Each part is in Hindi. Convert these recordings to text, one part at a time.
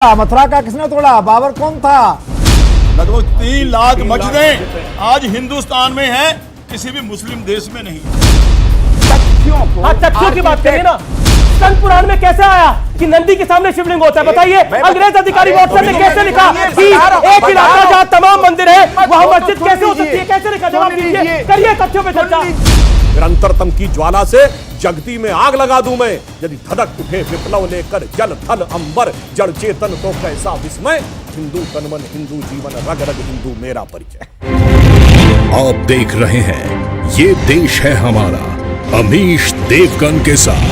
मथुरा का किसने तोड़ा? बाबर कौन था? लगभग 3 लाख मस्जिदें आज हिंदुस्तान में हैं, किसी भी मुस्लिम देश में नहीं। तथ्यों की बात करिए ना। स्कंद पुराण में कैसे आया कि नंदी के सामने शिवलिंग होता है? बताइए। अंग्रेज अधिकारी व्हाट्सएप में कैसे लिखा कि एक इलाका जहां तमाम मंदिर है वहां मस्जिद कैसे हो सकती है? कैसे लिखा? जवाब दीजिए, करिए तथ्यों पे चर्चा। निरंतरतम की ज्वाला से जगती में आग लगा दूं मैं, यदि धड़क उठे विप्लव लेकर जल थल अंबर जड़ चेतन तो कैसा विस्मय। हिंदू तन मन हिंदू जीवन रग रग हिंदू मेरा परिचय। आप देख रहे हैं ये देश है हमारा, अमीश देवगन के साथ।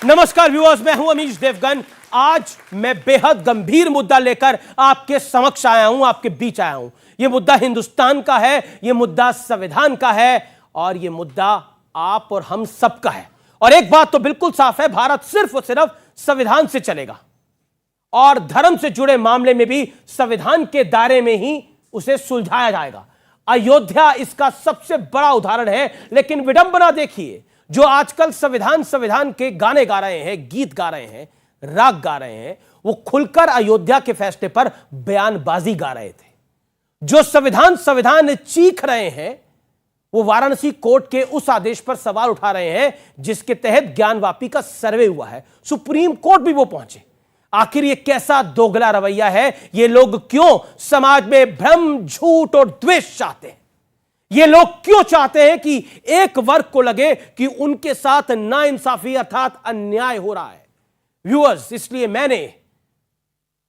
नमस्कार व्यूअर्स, मैं हूं अमीश देवगन। आज मैं बेहद गंभीर मुद्दा लेकर आपके समक्ष आया हूं, आपके बीच आया हूं। यह मुद्दा हिंदुस्तान का है, यह मुद्दा संविधान का है और यह मुद्दा आप और हम सबका है। और एक बात तो बिल्कुल साफ है, भारत सिर्फ और सिर्फ संविधान से चलेगा और धर्म से जुड़े मामले में भी संविधान के दायरे में ही उसे सुलझाया जाएगा। अयोध्या इसका सबसे बड़ा उदाहरण है। लेकिन विडंबना देखिए, जो आजकल संविधान के गाने गा रहे हैं, गीत गा रहे हैं, राग गा रहे हैं, वो खुलकर अयोध्या के फैसले पर बयानबाजी गा रहे थे। जो संविधान चीख रहे हैं, वो वाराणसी कोर्ट के उस आदेश पर सवाल उठा रहे हैं जिसके तहत ज्ञानवापी का सर्वे हुआ है। सुप्रीम कोर्ट भी वो पहुंचे। आखिर ये कैसा दोगला रवैया है? ये लोग क्यों समाज में भ्रम, झूठ और द्वेष चाहते हैं? ये लोग क्यों चाहते हैं कि एक वर्ग को लगे कि उनके साथ नाइंसाफी अर्थात अन्याय हो रहा है? व्यूअर्स, इसलिए मैंने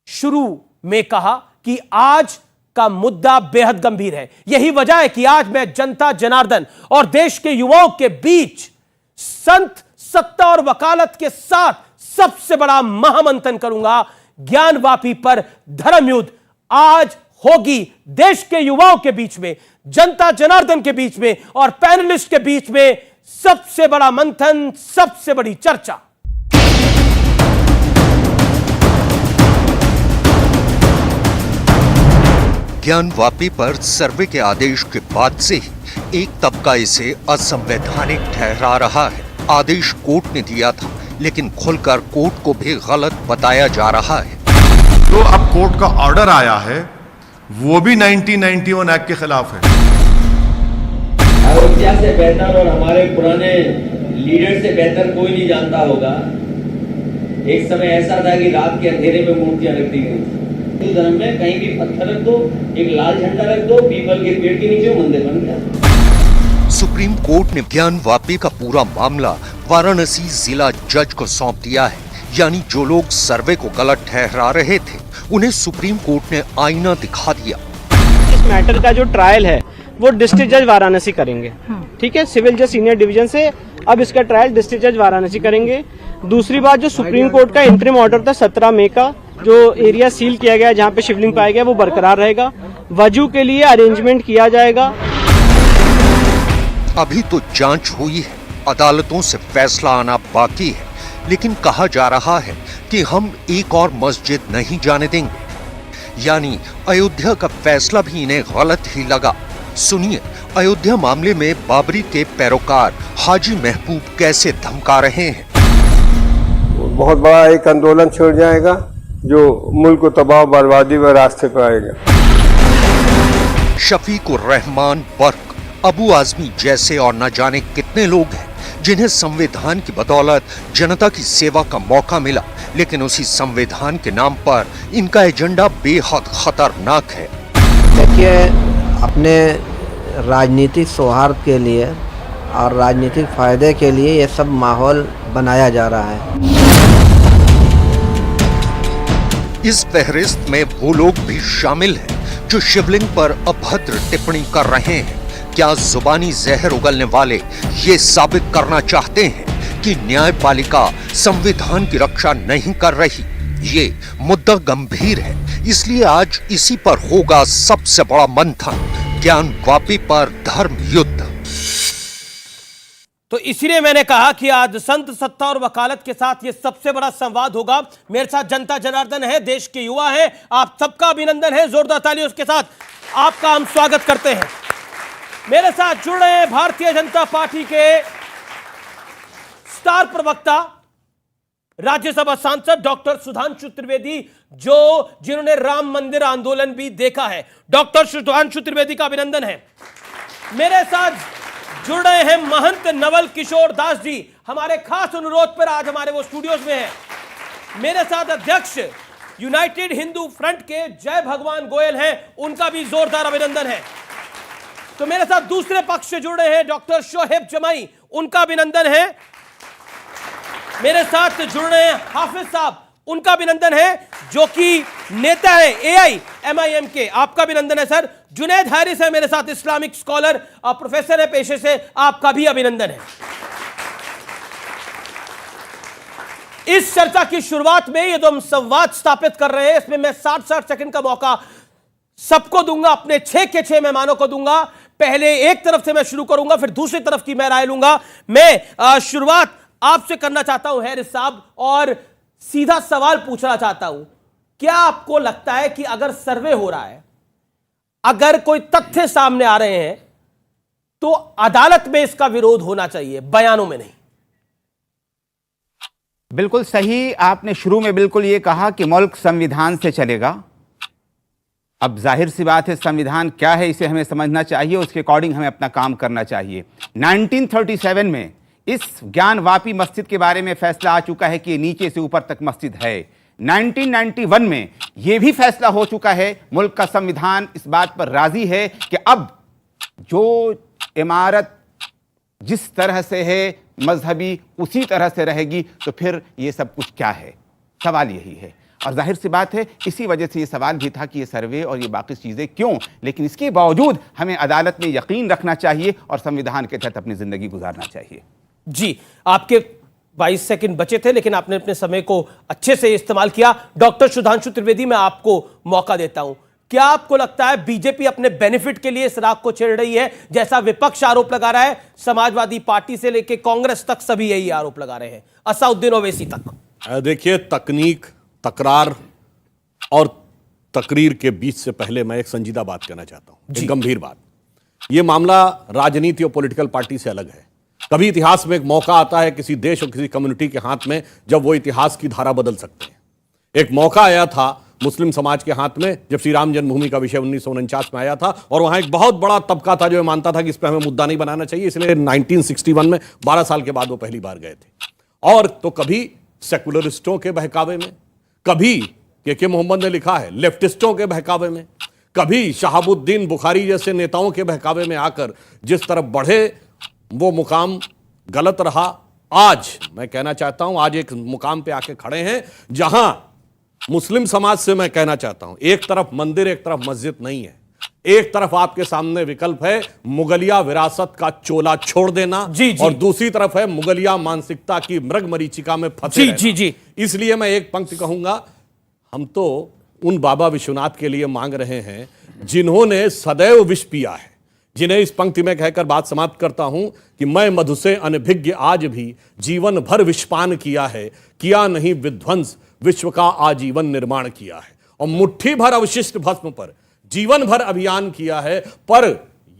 शुरू में कहा कि आज का मुद्दा बेहद गंभीर है। यही वजह है कि आज मैं जनता जनार्दन और देश के युवाओं के बीच संत, सत्ता और वकालत के साथ सबसे बड़ा महामंथन करूंगा। ज्ञानवापी पर धर्म युद्ध आज होगी देश के युवाओं के बीच में, जनता जनार्दन के बीच में और पैनलिस्ट के बीच में। सबसे बड़ा मंथन, सबसे बड़ी चर्चा। ज्ञानवापी पर सर्वे के आदेश के बाद से ही एक तबका इसे असंवैधानिक ठहरा रहा है। आदेश कोर्ट ने दिया था, लेकिन खुलकर कोर्ट को भी गलत बताया जा रहा है। तो अब कोर्ट का ऑर्डर आया है, वो भी 1991 एक्ट के खिलाफ है। अयोध्या से बेहतर और हमारे पुराने लीडर से बेहतर कोई नहीं जानता होगा। एक समय ऐसा था कि रात के अंधेरे में मूर्तियां रख दी गई। हिंदू धर्म में कहीं भी पत्थर रख दो, एक लाल झंडा रख दो, पीपल के पेड़ के नीचे मंदिर बन गया। सुप्रीम कोर्ट ने ज्ञानवापी का पूरा मामला वाराणसी जिला जज को सौंप दिया है। यानी जो लोग सर्वे को गलत ठहरा रहे थे, उन्हें सुप्रीम कोर्ट ने आईना दिखा दिया। इस मैटर का जो ट्रायल है वो डिस्ट्रिक्ट जज वाराणसी करेंगे। ठीक है, सिविल जज सीनियर डिवीजन से अब इसका ट्रायल डिस्ट्रिक्ट जज वाराणसी करेंगे। दूसरी बात, जो सुप्रीम कोर्ट का इंटरिम ऑर्डर था 17 मई का, जो एरिया सील किया गया जहां पे शिवलिंग पाया गया, वो बरकरार रहेगा। वजू के लिए अरेंजमेंट किया जाएगा। अभी तो जांच हुई है, अदालतों से फैसला आना बाकी है, लेकिन कहा जा रहा है कि हम एक और मस्जिद नहीं जाने देंगे। यानी अयोध्या का फैसला भी इन्हें गलत ही लगा। सुनिए, अयोध्या मामले में बाबरी के पैरोकार हाजी महबूब कैसे धमका रहे हैं। बहुत बड़ा एक आंदोलन छिड़ जाएगा जो मुल्क को तबाह बर्बादी व रास्ते पर आएगा। शफीकुर रहमान बर्क, अबू आजमी जैसे और न जाने कितने लोग हैं जिन्हें संविधान की बदौलत जनता की सेवा का मौका मिला, लेकिन उसी संविधान के नाम पर इनका एजेंडा बेहद खतरनाक है। देखिए, अपने राजनीतिक सौहार्द के लिए और राजनीतिक फायदे के लिए ये सब माहौल बनाया जा रहा है। इस फहरिस्त में वो लोग भी शामिल हैं जो शिवलिंग पर अभद्र टिप्पणी कर रहे हैं। क्या जुबानी जहर उगलने वाले ये साबित करना चाहते हैं कि न्यायपालिका संविधान की रक्षा नहीं कर रही? ये मुद्दा गंभीर है, इसलिए आज इसी पर होगा सबसे बड़ा मंथन। ज्ञानवापी पर धर्म युद्ध। तो इसीलिए मैंने कहा कि आज संत, सत्ता और वकालत के साथ ये सबसे बड़ा संवाद होगा। मेरे साथ जनता जनार्दन है, देश के युवा हैं, आप सबका अभिनंदन है। जोरदार तालियों के साथ आपका हम स्वागत करते हैं। मेरे साथ जुड़ रहे हैं भारतीय जनता पार्टी के स्टार प्रवक्ता, राज्यसभा सांसद डॉक्टर सुधांशु त्रिवेदी, जिन्होंने राम मंदिर आंदोलन भी देखा है। डॉक्टर सुधांशु त्रिवेदी का अभिनंदन है। मेरे साथ जुड़ रहे हैं महंत नवल किशोर दास जी, हमारे खास अनुरोध पर आज हमारे वो स्टूडियोज में हैं। मेरे साथ अध्यक्ष यूनाइटेड हिंदू फ्रंट के जय भगवान गोयल हैं, उनका भी जोरदार अभिनंदन है। तो मेरे साथ दूसरे पक्ष से जुड़ रहे हैं डॉक्टर शोहेब जमाई, उनका अभिनंदन है। मेरे साथ जुड़ रहे हैं हाफिज साहब, उनका अभिनंदन है, जो कि नेता है AIMIM के, आपका अभिनंदन है सर। जुनैद हारिस है मेरे साथ, इस्लामिक स्कॉलर और प्रोफेसर है पेशे से, आपका भी अभिनंदन है। इस चर्चा की शुरुआत में ये जो हम संवाद स्थापित कर रहे हैं, इसमें मैं 60 सेकंड का मौका सबको दूंगा, अपने 6 के 6 मेहमानों को दूंगा। पहले एक तरफ से मैं शुरू करूंगा, फिर दूसरी तरफ की मैं राय लूंगा। मैं शुरुआत आपसे करना चाहता हूं हैरिस साहब, और सीधा सवाल पूछना चाहता हूं, क्या आपको लगता है कि अगर सर्वे हो रहा है, अगर कोई तथ्य सामने आ रहे हैं, तो अदालत में इसका विरोध होना चाहिए, बयानों में नहीं? बिल्कुल सही, आपने शुरू में बिल्कुल ये कहा कि मुल्क संविधान से चलेगा। अब जाहिर सी बात है, संविधान क्या है इसे हमें समझना चाहिए, उसके अकॉर्डिंग हमें अपना काम करना चाहिए। 1937 में इस ज्ञानवापी मस्जिद के बारे में फैसला आ चुका है कि ये नीचे से ऊपर तक मस्जिद है। 1991 में यह भी फैसला हो चुका है, मुल्क का संविधान इस बात पर राजी है कि अब जो इमारत जिस तरह से है मजहबी उसी तरह से रहेगी, तो फिर ये सब कुछ क्या है? सवाल यही है। और जाहिर सी बात है, इसी वजह से ये सवाल भी था कि ये सर्वे और ये बाकी चीज़ें क्यों, लेकिन इसके बावजूद हमें अदालत में यकीन रखना चाहिए और संविधान के तहत अपनी जिंदगी गुजारना चाहिए। जी, आपके 22 सेकंड बचे थे, लेकिन आपने अपने समय को अच्छे से इस्तेमाल किया। डॉक्टर सुधांशु त्रिवेदी, मैं आपको मौका देता हूं। क्या आपको लगता है बीजेपी अपने बेनिफिट के लिए इस राग को छेड़ रही है, जैसा विपक्ष आरोप लगा रहा है? समाजवादी पार्टी से लेकर कांग्रेस तक सभी यही आरोप लगा रहे हैं, असदुद्दीन ओवैसी तक। देखिए, तकनीक, तकरार और तकरीर के बीच से पहले मैं एक संजीदा बात कहना चाहता हूं, एक गंभीर बात। यह मामला राजनीति और पॉलिटिकल पार्टी से अलग है। कभी इतिहास में एक मौका आता है किसी देश और किसी कम्युनिटी के हाथ में, जब वो इतिहास की धारा बदल सकते हैं। एक मौका आया था मुस्लिम समाज के हाथ में, जब श्री राम जन्मभूमि का विषय 1949 में आया था, और वहां एक बहुत बड़ा तबका था जो मानता था कि इस पर हमें मुद्दा नहीं बनाना चाहिए, इसलिए 1961 में 12 साल के बाद वो पहली बार गए थे। और तो कभी सेकुलरिस्टों के बहकावे में, कभी के मोहम्मद ने लिखा है लेफ्टिस्टों के बहकावे में, कभी शहाबुद्दीन बुखारी जैसे नेताओं के बहकावे में आकर जिस तरफ बढ़े वो मुकाम गलत रहा। आज मैं कहना चाहता हूं, आज एक मुकाम पे आके खड़े हैं जहां मुस्लिम समाज से मैं कहना चाहता हूं, एक तरफ मंदिर एक तरफ मस्जिद नहीं है, एक तरफ आपके सामने विकल्प है मुगलिया विरासत का चोला छोड़ देना, और दूसरी तरफ है मुगलिया मानसिकता की मृग मरीचिका में फंसे रहना। इसलिए मैं एक पंक्ति कहूंगा, हम तो उन बाबा विश्वनाथ के लिए मांग रहे हैं जिन्होंने सदैव विष पिया है, जिन्हें इस पंक्ति में कहकर बात समाप्त करता हूं कि मैं मधु से अनभिज्ञ आज भी जीवन भर विषपान किया है, किया नहीं विध्वंस विश्व का आजीवन निर्माण किया है, और मुट्ठी भर अवशिष्ट भस्म पर जीवन भर अभियान किया है, पर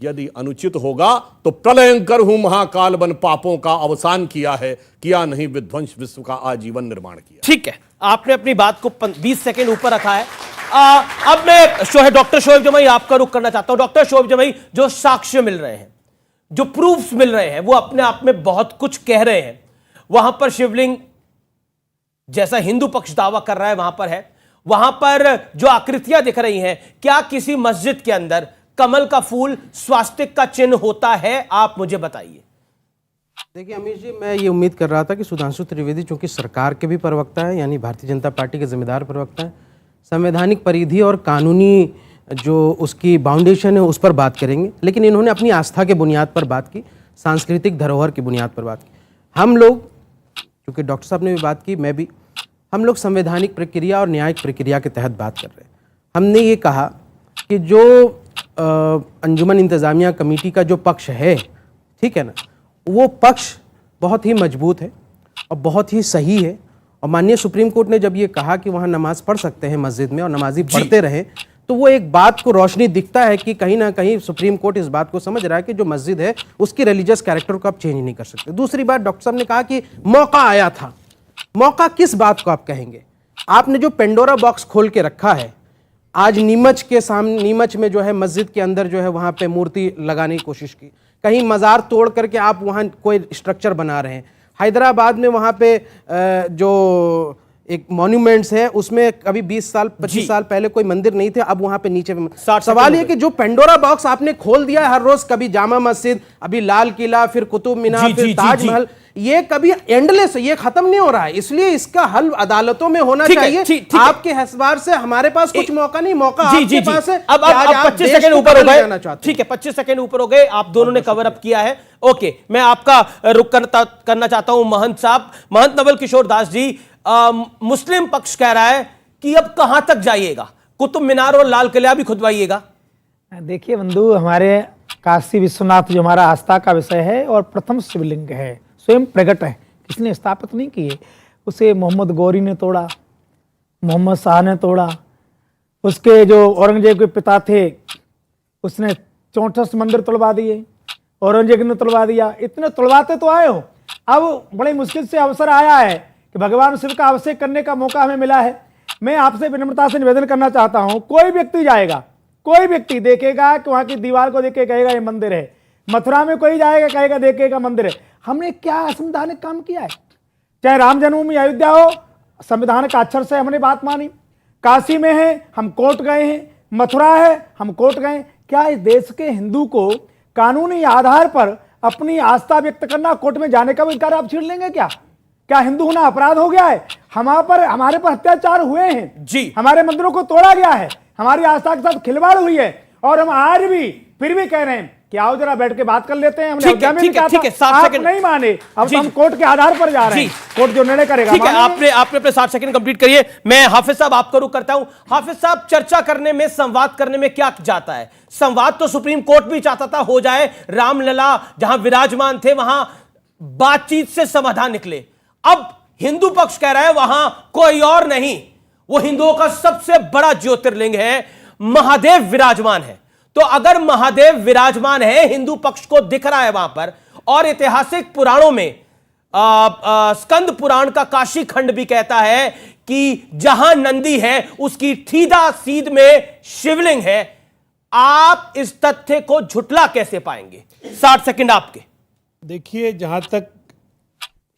यदि अनुचित होगा तो प्रलयंकर हूं महाकाल बन पापों का अवसान किया है, किया नहीं विध्वंस विश्व का आजीवन निर्माण किया। ठीक है, आपने अपनी बात को 20 सेकंड ऊपर रखा है। अब मैं डॉक्टर शोएब जमाई आपका रुख करना चाहता हूं। डॉक्टर शोएब जमाई, जो साक्ष्य मिल रहे हैं, जो प्रूफ्स मिल रहे हैं, वो अपने आप में बहुत कुछ कह रहे हैं। वहां पर शिवलिंग जैसा हिंदू पक्ष दावा कर रहा है वहां पर है, वहां पर जो आकृतियां दिख रही हैं, क्या किसी मस्जिद के अंदर कमल का फूल स्वास्तिक का चिन्ह होता है? आप मुझे बताइए। देखिए अमीश जी, मैं ये उम्मीद कर रहा था कि सुधांशु त्रिवेदी चूंकि सरकार के भी प्रवक्ता है, यानी भारतीय जनता पार्टी के जिम्मेदार प्रवक्ता है, संवैधानिक परिधि और कानूनी जो उसकी बाउंडेशन है उस पर बात करेंगे, लेकिन इन्होंने अपनी आस्था के बुनियाद पर बात की, सांस्कृतिक धरोहर की बुनियाद पर बात की। हम लोग, क्योंकि डॉक्टर साहब ने भी बात की, मैं भी, हम लोग संवैधानिक प्रक्रिया और न्यायिक प्रक्रिया के तहत बात कर रहे हैं। हमने ये कहा कि जो अंजुमन इंतज़ामिया कमेटी का जो पक्ष है, ठीक है ना, वो पक्ष बहुत ही मजबूत है और बहुत ही सही है। और माननीय सुप्रीम कोर्ट ने जब ये कहा कि वहाँ नमाज पढ़ सकते हैं मस्जिद में और नमाजी पढ़ते रहे, तो वो एक बात को रोशनी दिखता है कि कहीं ना कहीं सुप्रीम कोर्ट इस बात को समझ रहा है कि जो मस्जिद है उसकी रिलीजियस कैरेक्टर को आप चेंज नहीं कर सकते। दूसरी बात, डॉक्टर साहब ने कहा कि मौका आया था। मौका किस बात को आप कहेंगे? आपने जो पेंडोरा बॉक्स खोल के रखा है, आज नीमच के सामने, नीमच में जो है मस्जिद के अंदर जो है वहां पे मूर्ति लगाने की कोशिश की, कहीं मज़ार तोड़ करके आप वहां कोई स्ट्रक्चर बना रहे हैं, हैदराबाद में वहां पे जो एक मॉन्यूमेंट्स है उसमें कभी 20 साल 25 साल पहले कोई मंदिर नहीं थे, अब वहां पे नीचे सवाल ये कि जो पेंडोरा बॉक्स आपने खोल दिया है हर रोज, कभी जामा मस्जिद, अभी लाल किला, फिर कुतुब मीनार, फिर ताजमहल, ये कभी एंडलेस, ये खत्म नहीं हो रहा है। इसलिए इसका हल अदालतों में होना चाहिए। आपके हसबार से हमारे पास कुछ मौका नहीं, मौका आपके पास है। अब 25 सेकंड ऊपर हो गए, ठीक है, 25 सेकंड ऊपर हो गए, आप दोनों ने कवर अप किया है। ओके, मैं आपका रुख करना चाहता हूं महंत साहब, महंत नवल किशोर दास जी। मुस्लिम पक्ष कह रहा है कि अब कहां तक जाइएगा, कुतुब मीनार और लाल किला भी खुदवाइएगा। देखिए बंधु, हमारे काशी विश्वनाथ जो हमारा आस्था का विषय है और प्रथम शिवलिंग है, स्वयं प्रकट है, किसने स्थापित नहीं किए। उसे मोहम्मद गौरी ने तोड़ा, मोहम्मद शाह ने तोड़ा, उसके जो औरंगजेब के पिता थे उसने 64 मंदिर तुड़वा दिए, औरंगजेब ने तुड़वा दिया। इतने तुड़वाते तो आए हो, अब बड़ी मुश्किल से अवसर आया है कि भगवान शिव का अभिषेक करने का मौका हमें मिला है। मैं आपसे विनम्रता से निवेदन करना चाहता हूं, कोई व्यक्ति जाएगा, कोई व्यक्ति देखेगा कि वहां की दीवार को देख के कहेगा ये मंदिर है, मथुरा में कोई जाएगा कहेगा देखेगा मंदिर है। हमने क्या असंवैधानिक काम किया है? चाहे राम जन्मभूमि अयोध्या हो, संविधान का अक्षर से हमने बात मानी। काशी में है, हम कोर्ट गए हैं, मथुरा है, हम कोर्ट गए। क्या इस देश के हिंदू को कानूनी आधार पर अपनी आस्था व्यक्त करना, कोर्ट में जाने का अधिकार आप छीन लेंगे क्या? क्या हिंदू होना अपराध हो गया है? हमारे पर अत्याचार हुए हैं जी, हमारे मंदिरों को तोड़ा गया है, हमारी आस्था के साथ खिलवाड़ हुई है, और हम आज भी फिर भी कह रहे हैं कि आओ जरा बैठ के बात कर लेते हैं। हमने अयोध्या में भी कहा था, आप नहीं माने, अब हम कोर्ट के आधार पर जा रहे हैं, कोर्ट जो निर्णय करेगा। ठीक है, आपने अपने 60 सेकंड कंप्लीट करिए। मैं हाफिज साहब आपको रुख करता हूं। हाफिज साहब, चर्चा करने में, संवाद करने में क्या जाता है? संवाद तो सुप्रीम कोर्ट भी चाहता था हो जाए, रामलला जहां विराजमान थे वहां बातचीत से समाधान निकले। अब हिंदू पक्ष कह रहा है वहां कोई और नहीं, वो हिंदुओं का सबसे बड़ा ज्योतिर्लिंग है, महादेव विराजमान है। तो अगर महादेव विराजमान है, हिंदू पक्ष को दिख रहा है वहां पर, और ऐतिहासिक पुराणों में स्कंद पुराण का काशी खंड भी कहता है कि जहां नंदी है उसकी सीधा सीध में शिवलिंग है, आप इस तथ्य को झुटला कैसे पाएंगे? 60 सेकंड आपके। देखिए, जहां तक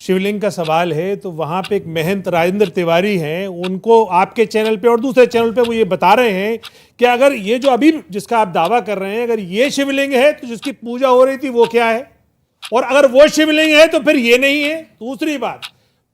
शिवलिंग का सवाल है तो वहां पे एक महंत राजेंद्र तिवारी हैं, उनको आपके चैनल पे और दूसरे चैनल पे वो ये बता रहे हैं कि अगर ये जो अभी जिसका आप दावा कर रहे हैं, अगर ये शिवलिंग है तो जिसकी पूजा हो रही थी वो क्या है, और अगर वो शिवलिंग है तो फिर ये नहीं है। दूसरी बात,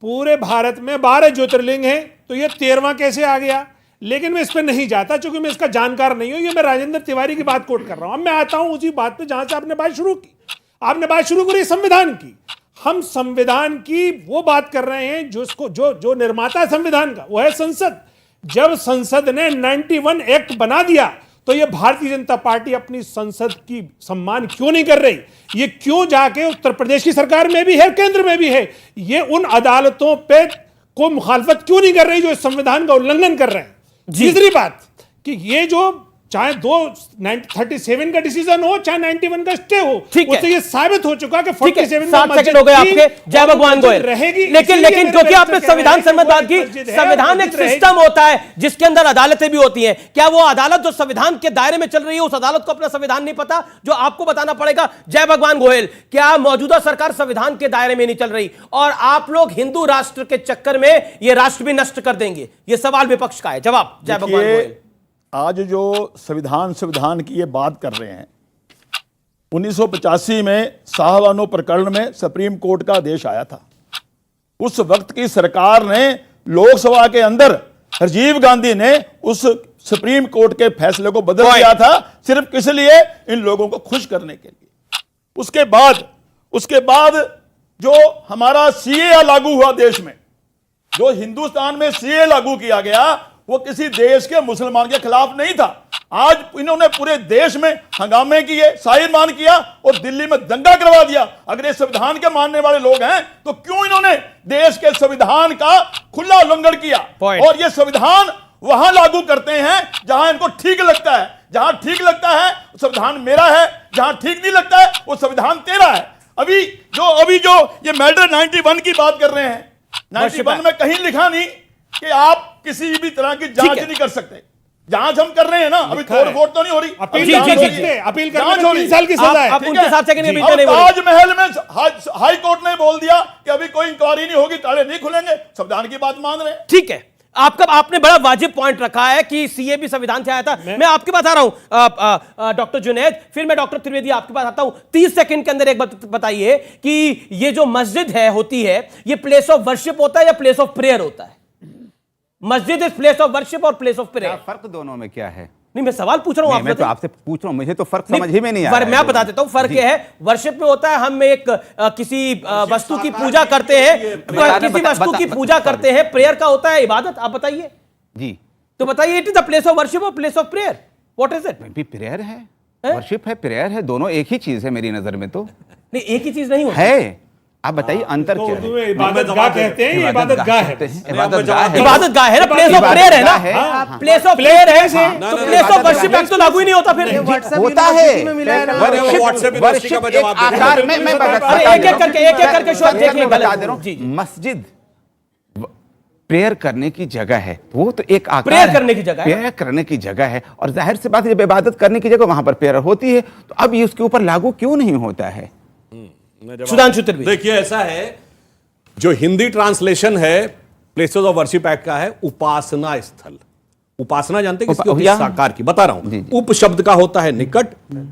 पूरे भारत में 12 ज्योतिर्लिंग है, तो ये 13वां कैसे आ गया? लेकिन मैं इस पर नहीं जाता क्योंकि मैं इसका जानकार नहीं हूं, ये मैं राजेंद्र तिवारी की बात कोट कर रहा हूं। अब मैं आता हूं उसी बात पे जहां से आपने बात शुरू की। आपने बात शुरू करी संविधान की। हम संविधान की वो बात कर रहे हैं जो निर्माता संविधान का वो है संसद। जब संसद ने 91 एक्ट बना दिया तो ये भारतीय जनता पार्टी अपनी संसद की सम्मान क्यों नहीं कर रही? ये क्यों जाके उत्तर प्रदेश की सरकार में भी है, केंद्र में भी है, ये उन अदालतों पे को मुखालफत क्यों नहीं कर रही जो इस संविधान का उल्लंघन कर रहे हैं? तीसरी बात कि ये जो चाहे 37 का डिसीजन हो चाहे 91 का स्टे हो, उससे ये साबित हो चुका कि 47 60 सेकंड हो गए आपके। जय भगवान गोयल रहेगी। लेकिन क्योंकि आपने संविधान संबंध बात की, संविधान एक सिस्टम होता है जिसके अंदर अदालतें भी होती हैं। क्या वो अदालत जो संविधान के दायरे में चल रही है उस अदालत को अपना संविधान नहीं पता जो आपको बताना पड़ेगा? जय भगवान गोयल, क्या मौजूदा सरकार संविधान के दायरे में नहीं चल रही और आप लोग हिंदू राष्ट्र के चक्कर में ये राष्ट्र भी नष्ट कर देंगे? ये सवाल विपक्ष का है, जवाब जय भगवान गोयल। आज जो संविधान की ये बात कर रहे हैं, 1985 में साहबानो प्रकरण में सुप्रीम कोर्ट का आदेश आया था। उस वक्त की सरकार ने लोकसभा के अंदर राजीव गांधी ने उस सुप्रीम कोर्ट के फैसले को बदल दिया था, सिर्फ किस लिए? इन लोगों को खुश करने के लिए। उसके बाद जो हमारा सीए लागू हुआ देश में, जो हिंदुस्तान में सीए लागू किया गया, वो किसी देश के मुसलमान के खिलाफ नहीं था। आज इन्होंने पूरे देश में हंगामे किए, शाहीमान किया और दिल्ली में दंगा करवा दिया। अगर ये संविधान के मानने वाले लोग हैं तो क्यों इन्होंने देश के संविधान का खुला उल्लंघन किया? और ये संविधान वहां लागू करते हैं जहां इनको ठीक लगता है। जहां ठीक लगता है संविधान मेरा है, जहां ठीक नहीं लगता है वो संविधान तेरा है। अभी जो ये मैटर 91 की बात कर रहे हैं, 91 में कहीं लिखा नहीं कि आप किसी भी तरह की जांच नहीं कर सकते। जांच हम कर रहे हैं ना, अभी तोड़-फोड़ तो नहीं हो रही, अपील करने में 3 साल की सजा है। आप उनके साथ सेकंड में ताजमहल में हाई कोर्ट ने बोल दिया कि अभी कोई इंक्वायरी नहीं होगी, ताले नहीं खुलेंगे, संविधान की बात मान रहे हैं। ठीक है, आपने बड़ा वाजिब पॉइंट रखा है कि सीए भी संविधान से आया था। मैं आपके पास आ रहा हूं डॉक्टर जुनैद, फिर मैं डॉक्टर त्रिवेदी आपके पास आता हूं। 30 सेकंड के अंदर एक बात बताइए कि ये जो मस्जिद है होती है, ये प्लेस ऑफ वर्शिप होता है या प्लेस ऑफ प्रेयर होता है? मस्जिद इज प्लेस ऑफ वर्शिप और प्लेस ऑफ प्रेयर, फर्क दोनों में क्या है? नहीं, मैं सवाल पूछ रहा हूं, मैं तो आपसे पूछ रहा हूं, मुझे तो फर्क समझ ही में नहीं आ रहा है। मैं बता देता हूं फर्क यह है, वर्शिप में होता है हम एक किसी वस्तु की पूजा करते हैं, किसी वस्तु की पूजा करते हैं। प्रेयर का होता है इबादत। आप बताइए जी, तो बताइए, it is the place of worship और place of prayer, what is it? भी प्रेयर है, वर्शिप है, प्रेयर है, दोनों एक ही चीज है मेरी नजर में। तो नहीं, एक ही चीज नहीं होती है। आप बताइए अंतर क्या है? इबादतगाह कहते हैं, इबादतगाह है, इबादतगाह है ना, प्लेस ऑफ प्रेयर है ना, प्लेस ऑफ प्रेयर है, तो प्लेस ऑफ वर्शिप एक्ट तो लागू ही नहीं होता फिर। होता है वर्शिप एक आकार में, मैं एक एक करके शो देखिए, बता दे रहा हूं। मस्जिद प्रेयर करने की जगह है, वो तो एक आकार, प्रेयर करने की जगह है, प्रेयर करने की जगह है, और जाहिर सी बात है जब इबादत करने की जगह वहां पर प्रेयर होती है, तो अब ये उसके ऊपर लागू क्यों नहीं होता है? सुधांशु त्रिवेदी, देखिए ऐसा है, जो हिंदी ट्रांसलेशन है प्लेसेस ऑफ वर्शिप एक्ट का है उपासना स्थल। उपासना जानते हैं किसकी होती है? साकार की। बता रहा हूं, उप शब्द का होता है निकट,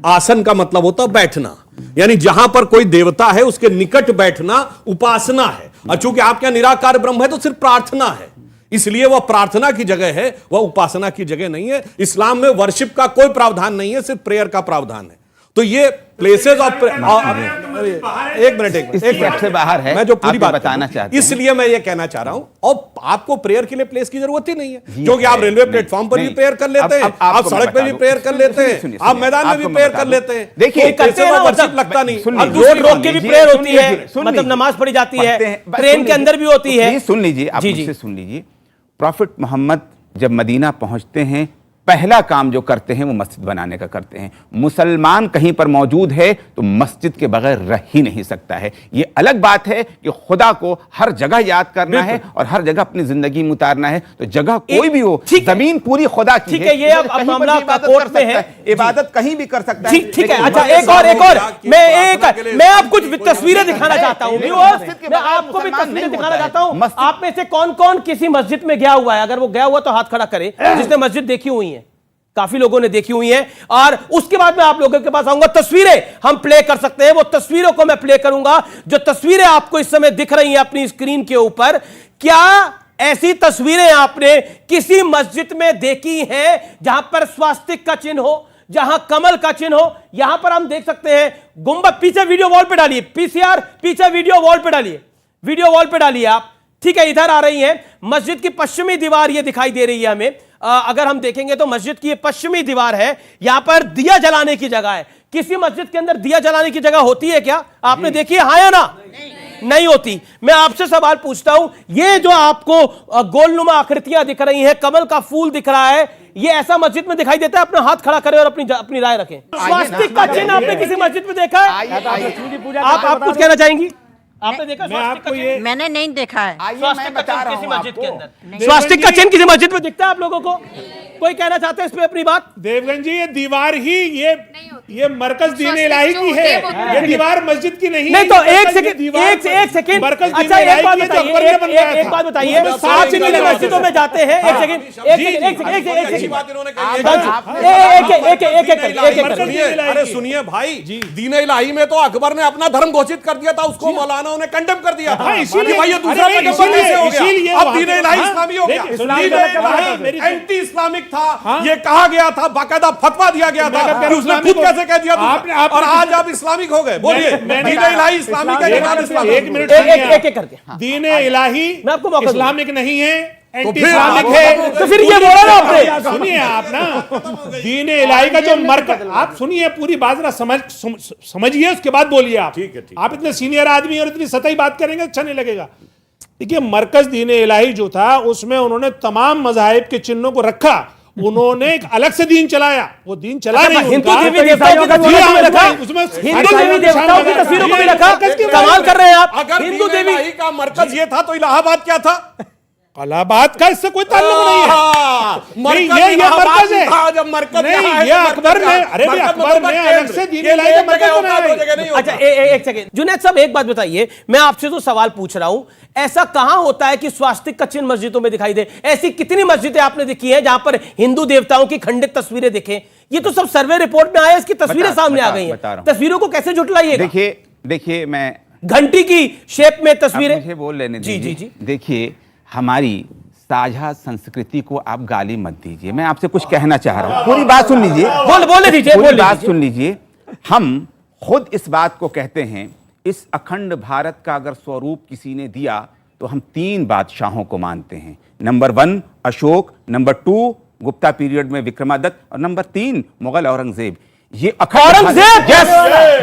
आसन का मतलब होता है बैठना, यानी जहां पर कोई देवता है उसके निकट बैठना उपासना है। और चूंकि आपके यहां निराकार ब्रह्म है तो सिर्फ प्रार्थना है, इसलिए वह प्रार्थना की जगह है, वह उपासना की जगह नहीं है। इस्लाम में वर्शिप का कोई प्रावधान नहीं है, सिर्फ प्रेयर का प्रावधान है। तो ये प्लेसेस ऑफ एक मिनट से बाहर है, मैं जो पूरी बात बताना चाहता हूं, इसलिए मैं ये कहना चाह रहा हूं, और आपको प्रेयर के लिए प्लेस की जरूरत ही नहीं है, क्योंकि आप रेलवे प्लेटफॉर्म पर भी प्रेयर कर लेते हैं, आप सड़क पर भी प्रेयर कर लेते हैं, आप मैदान में भी प्रेयर कर लेते हैं। देखिए लगता नहीं, रोड रोक के भी प्रेयर होती है, मतलब नमाज पढ़ी जाती है, ट्रेन के अंदर भी होती है। सुन लीजिए, आप मुझसे सुन लीजिए। प्रॉफिट मोहम्मद जब मदीना पहुंचते हैं, पहला काम जो करते हैं वो मस्जिद बनाने का करते हैं। मुसलमान कहीं पर मौजूद है तो मस्जिद के बगैर रह ही नहीं सकता है। ये अलग बात है कि खुदा को हर जगह याद करना है और हर जगह अपनी जिंदगी में उतारना है, तो जगह कोई भी हो, जमीन पूरी खुदा की है। ये अब मामला कोर्ट में है, इबादत कहीं भी कर सकता है। ठीक है, अच्छा एक और मैं आपको कुछ तस्वीरें दिखाना चाहता हूं, मैं आपको भी तस्वीरें दिखाना चाहता हूं। आप में से कौन कौन किसी मस्जिद में गया हुआ है? अगर वो गया हुआ तो हाथ खड़ा करे, जिसने मस्जिद देखी हुई है। काफी लोगों ने देखी हुई है, और उसके बाद मैं आप लोगों के पास आऊंगा। तस्वीरें हम प्ले कर सकते हैं, वो तस्वीरों को मैं प्ले करूंगा। जो तस्वीरें आपको इस समय दिख रही हैं अपनी स्क्रीन के ऊपर, क्या ऐसी तस्वीरें आपने किसी मस्जिद में देखी हैं जहां पर स्वास्तिक का चिन्ह हो, जहां कमल का चिन्ह हो? यहां पर हम देख सकते हैं गुंबद। पीछे वीडियो वॉल पे डालिए, पीसीआर पीछे वीडियो वॉल पे डालिए, वीडियो वॉल पे डालिए आप। ठीक है, इधर आ रही है मस्जिद की पश्चिमी दीवार, ये दिखाई दे रही है हमें। अगर हम देखेंगे तो मस्जिद की ये पश्चिमी दीवार है, यहां पर दिया जलाने की जगह है। किसी मस्जिद के अंदर दिया जलाने की जगह होती है क्या? आपने देखी है, हाँ या ना? नहीं होती। मैं आपसे सवाल पूछता हूं, ये जो आपको गोलनुमा आकृतियां दिख रही हैं, कमल का फूल दिख रहा है, ये ऐसा मस्जिद में दिखाई देता है? अपना हाथ खड़ा करें और अपनी राय रखें। स्वास्तिक का चिन्ह आपने किसी मस्जिद में देखा है? आप कुछ कहना चाहेंगी? आपने देखा? मैंने नहीं देखा है। स्वास्तिक का चिन्ह किसी मस्जिद के अंदर, स्वास्तिक का चिन्ह किसी मस्जिद में दिखता है आप लोगों को? कोई कहना चाहते हैं इस पे अपनी बात? देवगन जी, ये दीवार ही ये मरकज दीन इलाही की है, ये दीवार मस्जिद की नहीं। नहीं तो एक सेकंड अच्छा एक बात बताइए, आप जिन मस्जिदों में जाते हैं, एक सेकंड, अरे सुनिए भाई, दीन इलाही में तो अकबर ने अपना धर्म घोषित कर दिया था, उसको मौलानाओं ने कंडेम कर दिया था। इसीलिए भाई ये दूसरा पैगंबर कैसे हो गया? अब दीन इलाही इस्लामी हो गया, एंटी इस्लामिक था, ये कहा गया था, बाकायदा फतवा दिया गया था, उसने खुद कैसे कह दिया था, और आज आप इस्लामिक हो गए। बोलिए, दीन इलाही इस्लामिक है, एक मिनट एक करके, दीन इलाही इस्लामिक नहीं है, एंटी इस्लामिक है, तो फिर ये बोला ना आपने। सुनिए आप ना, दीन इलाही का जो मरकज, आप सुनिए पूरी बात ना, समझिए, उसके बाद बोलिए आप। ठीक है, आप इतने सीनियर आदमी और इतनी सतही बात करेंगे अच्छा नहीं लगेगा। देखिए, मरकज दीन इलाही जो था उसमें उन्होंने तमाम मज़ाहिब के चिन्हों को रखा, उन्होंने एक अलग से दीन चलाया, वो दीन चला नहीं हिंदू देवी देवताओं की तस्वीरों को भी रखा, हिंदू देवी देवताओं की तस्वीरों को भी रखा। कमाल कर रहे हैं आप। अगर हिंदू देवी का मरकज ये था तो इलाहाबाद क्या था? इलाहाबाद का इससे कोई ताल्लुक नहीं है। ये मरकज है। जब मरकज नहीं, ये अकबर ने, अरे भाई अकबर ने अलग से दीन इलाही का मरकज बनाया। अच्छा एक सेकंड जुनैद साहब, एक बात बताइए, मैं आपसे तो सवाल पूछ रहा हूं, ऐसा कहां होता है कि स्वास्तिक का चिन्ह मस्जिदों में दिखाई दे? ऐसी कितनी मस्जिदें आपने देखी हैं जहां पर हिंदू देवताओं की खंडित तस्वीरें देखें? ये तो सब सर्वे रिपोर्ट में आया, इसकी तस्वीरें सामने आ गई हैं। तस्वीरों को कैसे झुटलाइएगा? देखिए मैं घंटी की शेप में तस्वीरें, मुझे बोल लेने दीजिए। जी। देखिए, हमारी साझा संस्कृति को आप गाली मत दीजिए, मैं आपसे कुछ कहना चाह रहा हूं। पूरी बात सुन लीजिए, बोल दीजिए, पूरी बात सुन लीजिए। हम खुद इस बात को कहते हैं, इस अखंड भारत का अगर स्वरूप किसी ने दिया तो हम 3 बादशाहों को मानते हैं। Number 1 Ashok, number 2 Gupta period में विक्रमादित्य, और नंबर 3 मुगल औरंगजेब। ये औरंगजेब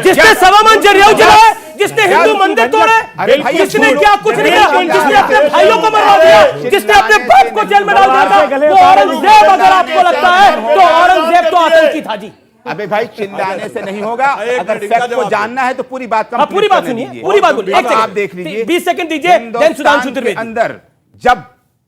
जिसने सवा मन जरिया जलाए, जिसने हिंदू मंदिर तोड़े, जिसने क्या कुछ नहीं किया, जिसने अपने भाइयों को मरवा दिया, जिसने अपने बाप को जेल में डाल दिया था, वो औरंगजेब अगर आपको लगता है तो औरंगजेब तो आतंकी था जी। अबे भाई, चिल्लाने से नहीं होगा, अगर फैक्ट को जानना है तो पूरी बात पूरी बात सुनिए, पूरी बात बोलिए। आप देख लीजिए, 20 सेकंड दीजिए, देन सुधांशु त्रिवेदी। अंदर जब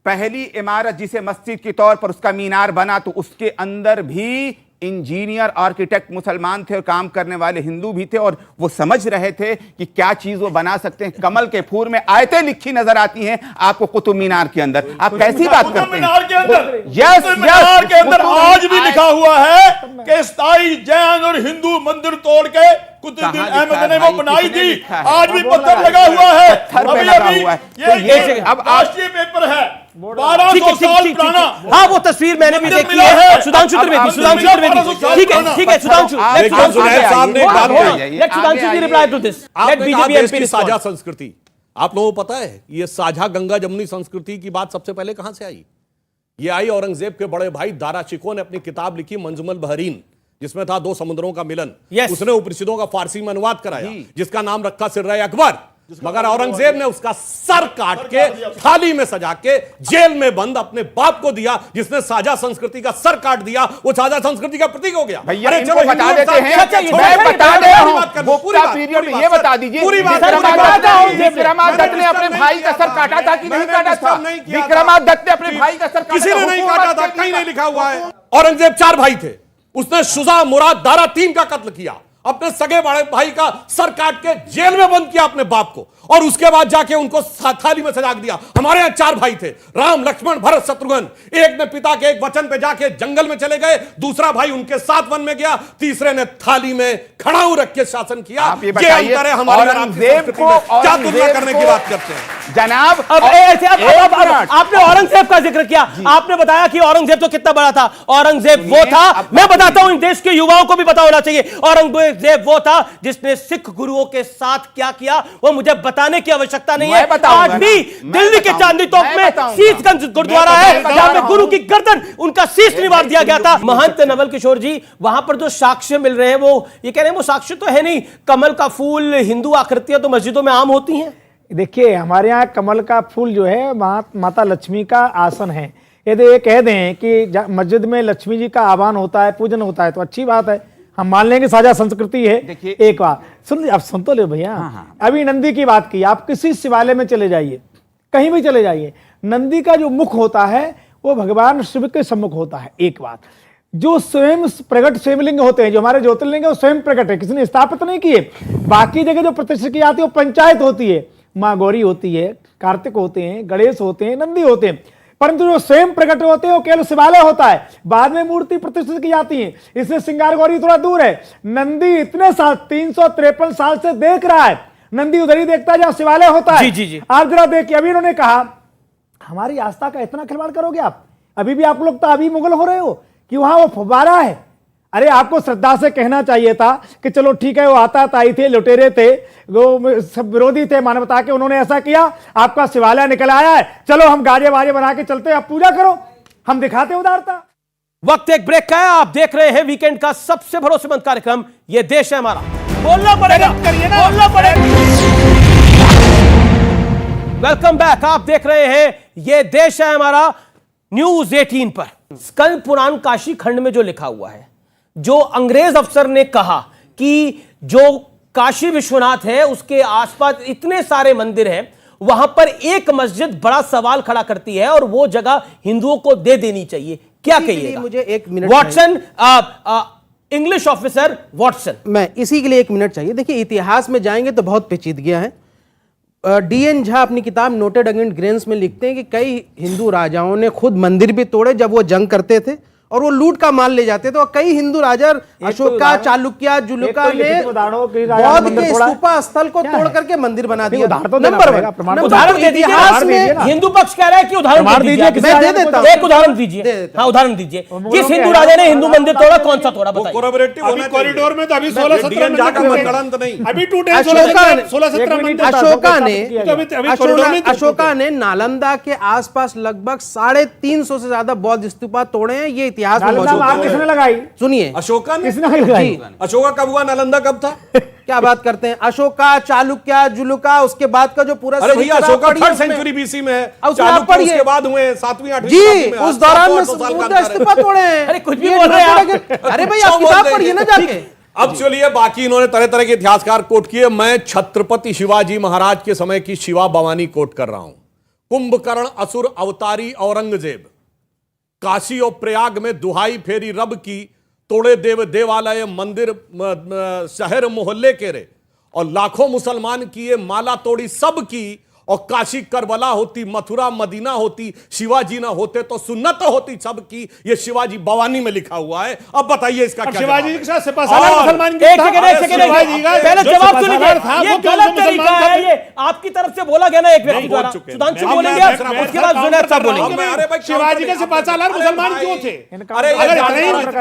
पहली इमारत जिसे मस्जिद के तौर पर उसका मीनार बना, तो उसके अंदर भी इंजीनियर आर्किटेक्ट मुसलमान थे और काम करने वाले हिंदू भी थे, और वो समझ रहे थे कि क्या चीज वो बना सकते हैं। कमल के फूल में आयतें लिखी नजर आती हैं आपको कुतुब मीनार के अंदर। आप कैसी बात करते हैं? मीनार के अंदर, यस, मीनार के अंदर आज भी लिखा हुआ है कि 27 जैन और हिंदू मंदिर तोड़ के कुतुबुद्दीन अहमद ने वो बनाई थी। आज भी पत्थर लगा हुआ है, अब राष्ट्रीय पेपर है 1200 साल पुराना। हाँ, वो तस्वीर मैंने भी देखी है। सुधांशु त्रिवेदी, सुधांशु त्रिवेदी, ठीक है सुधांशु। साहब ने बात कही, let Sudhanshu ji reply to this. Let BJP MP साझा संस्कृति, आप लोगों को पता है ये साझा गंगा जमुनी संस्कृति की बात सबसे पहले कहां से आई? ये आई औरंगजेब के बड़े भाई दारा शिकोह ने अपनी किताब लिखी मंजुमल बहरीन, जिसमें था 2 समुद्रों का मिलन। उसने उपनिषदों का फारसी में अनुवाद कराया, जिसका नाम रखा सिर्रा अकबर। मगर औरंगजेब ने उसका सर काट के थाली में सजा के जेल में बंद अपने बाप को दिया, जिसने साझा संस्कृति का सर काट दिया। वो साझा संस्कृति का प्रतीक हो गया। भैया इनको बता देते हैं, मैं बता दे रहा हूं, गुप्ता पीरियड में ये बता दीजिए, विक्रमादित्य ने अपने भाई का सर काटा था कि नहीं काटा था? विक्रमादित्य ने अपने भाई का सर काटा, किसी ने नहीं काटा था, कहीं नहीं लिखा हुआ है। औरंगजेब 4 भाई थे, उसने शुजा, मुराद, दारा 3 का कत्ल किया, अपने सगे बड़े भाई का सर काट के जेल में बंद किया अपने बाप को, और उसके बाद जाके उनको थाली में सजा दिया। हमारे यहां 4 भाई थे, राम, लक्ष्मण, भरत, शत्रुघ्न। एक ने पिता के एक वचन पे जाके जंगल में चले गए, दूसरा भाई उनके साथ वन में गया, तीसरे ने थाली में खड़ाऊ रख के शासन किया। ये अंतर है हमारे औरंगजेब को, क्या तुलना करने की बात करते हैं जनाब? आपने औरंगजेब का जिक्र किया, आपने बताया कि औरंगजेब तो कितना बड़ा था। औरंगजेब वो था, मैं बताता हूं, इन देश के युवाओं को भी पता होना चाहिए, औरंगजेब वो था जिसने सिख गुरुओं के साथ क्या किया वो मुझे बताने की आवश्यकता नहीं है। आज भी दिल्ली के चांदनी चौक में शीशगंज गुरुद्वारा है, जहां पे गुरु की गर्दन, उनका शीश निवार दिया गया था। महंत नवल किशोर जी, वहां पर जो साक्ष्य मिल रहे हैं वो ये कह रहे हैं वो साक्ष्य तो है नहीं, कमल का फूल, हिंदू आकृतियां तो मस्जिदों में आम होती हैं। देखिए, हमारे यहाँ कमल का फूल जो है माता लक्ष्मी का आसन है। यदि ये कह दें कि मस्जिद में लक्ष्मी जी का आह्वान होता है, पूजन होता है, तो अच्छी बात है, हम मान लेंगे साझा संस्कृति है। एक बात सुन, आप सुन तो ले भैया। अभी नंदी की बात की, आप किसी शिवालय में चले जाइए, कहीं भी चले जाइए, नंदी का जो मुख होता है वो भगवान शिव के सम्मुख होता है। एक बात, जो स्वयं प्रकट शिवलिंग होते हैं, जो हमारे ज्योतिर्लिंग है, वो स्वयं प्रकट है, किसी ने स्थापित नहीं किए। बाकी जगह जो प्रतिष्ठित की जाती है वो पंचायत होती है, माँ गौरी होती है, कार्तिक होते हैं, गणेश होते हैं, नंदी होते हैं, परंतु जो स्वयं प्रकट होते हैं वो केवल शिवालय होता है, बाद में मूर्ति प्रतिष्ठित की जाती है। इसलिए श्रृंगार गौरी थोड़ा दूर है। नंदी इतने साल 353 साल से देख रहा है, नंदी उधर ही देखता है जहां शिवालय होता है। जी। आप जरा देखिए, अभी उन्होंने कहा हमारी आस्था का इतना खिलवाड़ करोगे आप? अभी भी आप लोग तो अभी मुगल हो रहे हो कि वहां वो फव्वारा है। अरे आपको श्रद्धा से कहना चाहिए था कि चलो ठीक है, वो आताताई थे, लुटेरे थे, वो सब विरोधी थे मानवता के, उन्होंने ऐसा किया, आपका शिवालय निकल आया है, चलो हम गाजे बाजे बना के चलते हैं, आप पूजा करो, हम दिखाते उदारता। वक्त एक ब्रेक का है, आप देख रहे हैं वीकेंड का सबसे भरोसेमंद कार्यक्रम ये देश है हमारा। बोलना पड़ेगा, बोलना पड़ेगा। Welcome back. आप देख रहे हैं ये देश है हमारा न्यूज 18 पर। स्कंद पुराण काशी खंड में जो लिखा हुआ है, जो अंग्रेज अफसर ने कहा कि जो काशी विश्वनाथ है उसके आसपास इतने सारे मंदिर हैं, वहां पर एक मस्जिद बड़ा सवाल खड़ा करती है और वो जगह हिंदुओं को दे देनी चाहिए। क्या कहिएगा? मुझे 1 minute Watson, English officer Watson, मैं इसी के लिए 1 मिनट चाहिए। देखिए, इतिहास में जाएंगे तो बहुत पेचीदगियां हैं। डीएन झा अपनी किताब नोटेड अगेंस्ट ग्रेन्स में लिखते हैं कि कई हिंदू राजाओं ने खुद मंदिर भी तोड़े जब वो जंग करते थे और वो लूट का माल ले जाते थे। और कई हिंदू राजा अशोका, चालुक्य, जुलुका ने बौद्ध के स्तूपा स्थल को तोड़ करके मंदिर बना दिया। नंबर 1 उदाहरण दे दीजिए। इतिहास में हिंदू पक्ष कह रहा है कि उदाहरण दीजिए। मैं दे देता हूं, एक उदाहरण दीजिए। हाँ, उदाहरण दीजिए। किस हिंदू राजा ने हिंदू मंदिर तोड़ा, कौन सा तोड़ा, बताइए। कॉरिडोर में तो अभी 16-17 अभी टूटे। अशोका ने नालंदा के आसपास लगभग 350 से ज्यादा बौद्ध स्तूपा तोड़े हैं। ये इतिहास में मौजूद है। किसने लगाई? सुनिए, अशोका ने किसने लगाई? अशोका कब हुआ? नालंदा कब था? क्या बात करते हैं? अशोका, चालुक्य, जुलुका, उसके बाद का जो पूरा अरे भैया, अशोका 3rd सेंचुरी बीसी में है, चालुक्य उसके बाद हुए 7वीं 8वीं जी, उस दौरान में बौद्ध स्तूपा तोड़े हैं। अरे कुछ भी बोल रहे हैं आप। अरे भाई, आप किताब पढ़िए ना जाके। अब चलिए, बाकी इन्होंने तरह तरह के इतिहासकार कोट किए। मैं छत्रपति शिवाजी महाराज के समय की शिवा भवानी कोट कर रहा हूं। कुंभकर्ण असुर अवतारी औरंगजेब, काशी और प्रयाग में दुहाई फेरी रब की, तोड़े देव देवालय मंदिर शहर मोहल्ले के रे, और लाखों मुसलमान किए माला तोड़ी सब की, और काशी करबला होती, मथुरा मदीना होती, शिवाजी ना होते तो सुन्नत होती सबकी। ये शिवाजी भवानी में लिखा हुआ है। अब बताइए इसका क्या शिवाजी जवाब के साथ सिपाहीसालार मुसलमान की एक सेकंड, पहले जवाब सुनिए। ये गलत तरीका है, ये आपकी तरफ से बोला गया ना एक व्यक्ति द्वारा। सुधांशु बोलेंगे, उसके बाद जुनैद साहब बोलेंगे। शिवाजी के सिपाहीसालार मुसलमान क्यों थे? अरे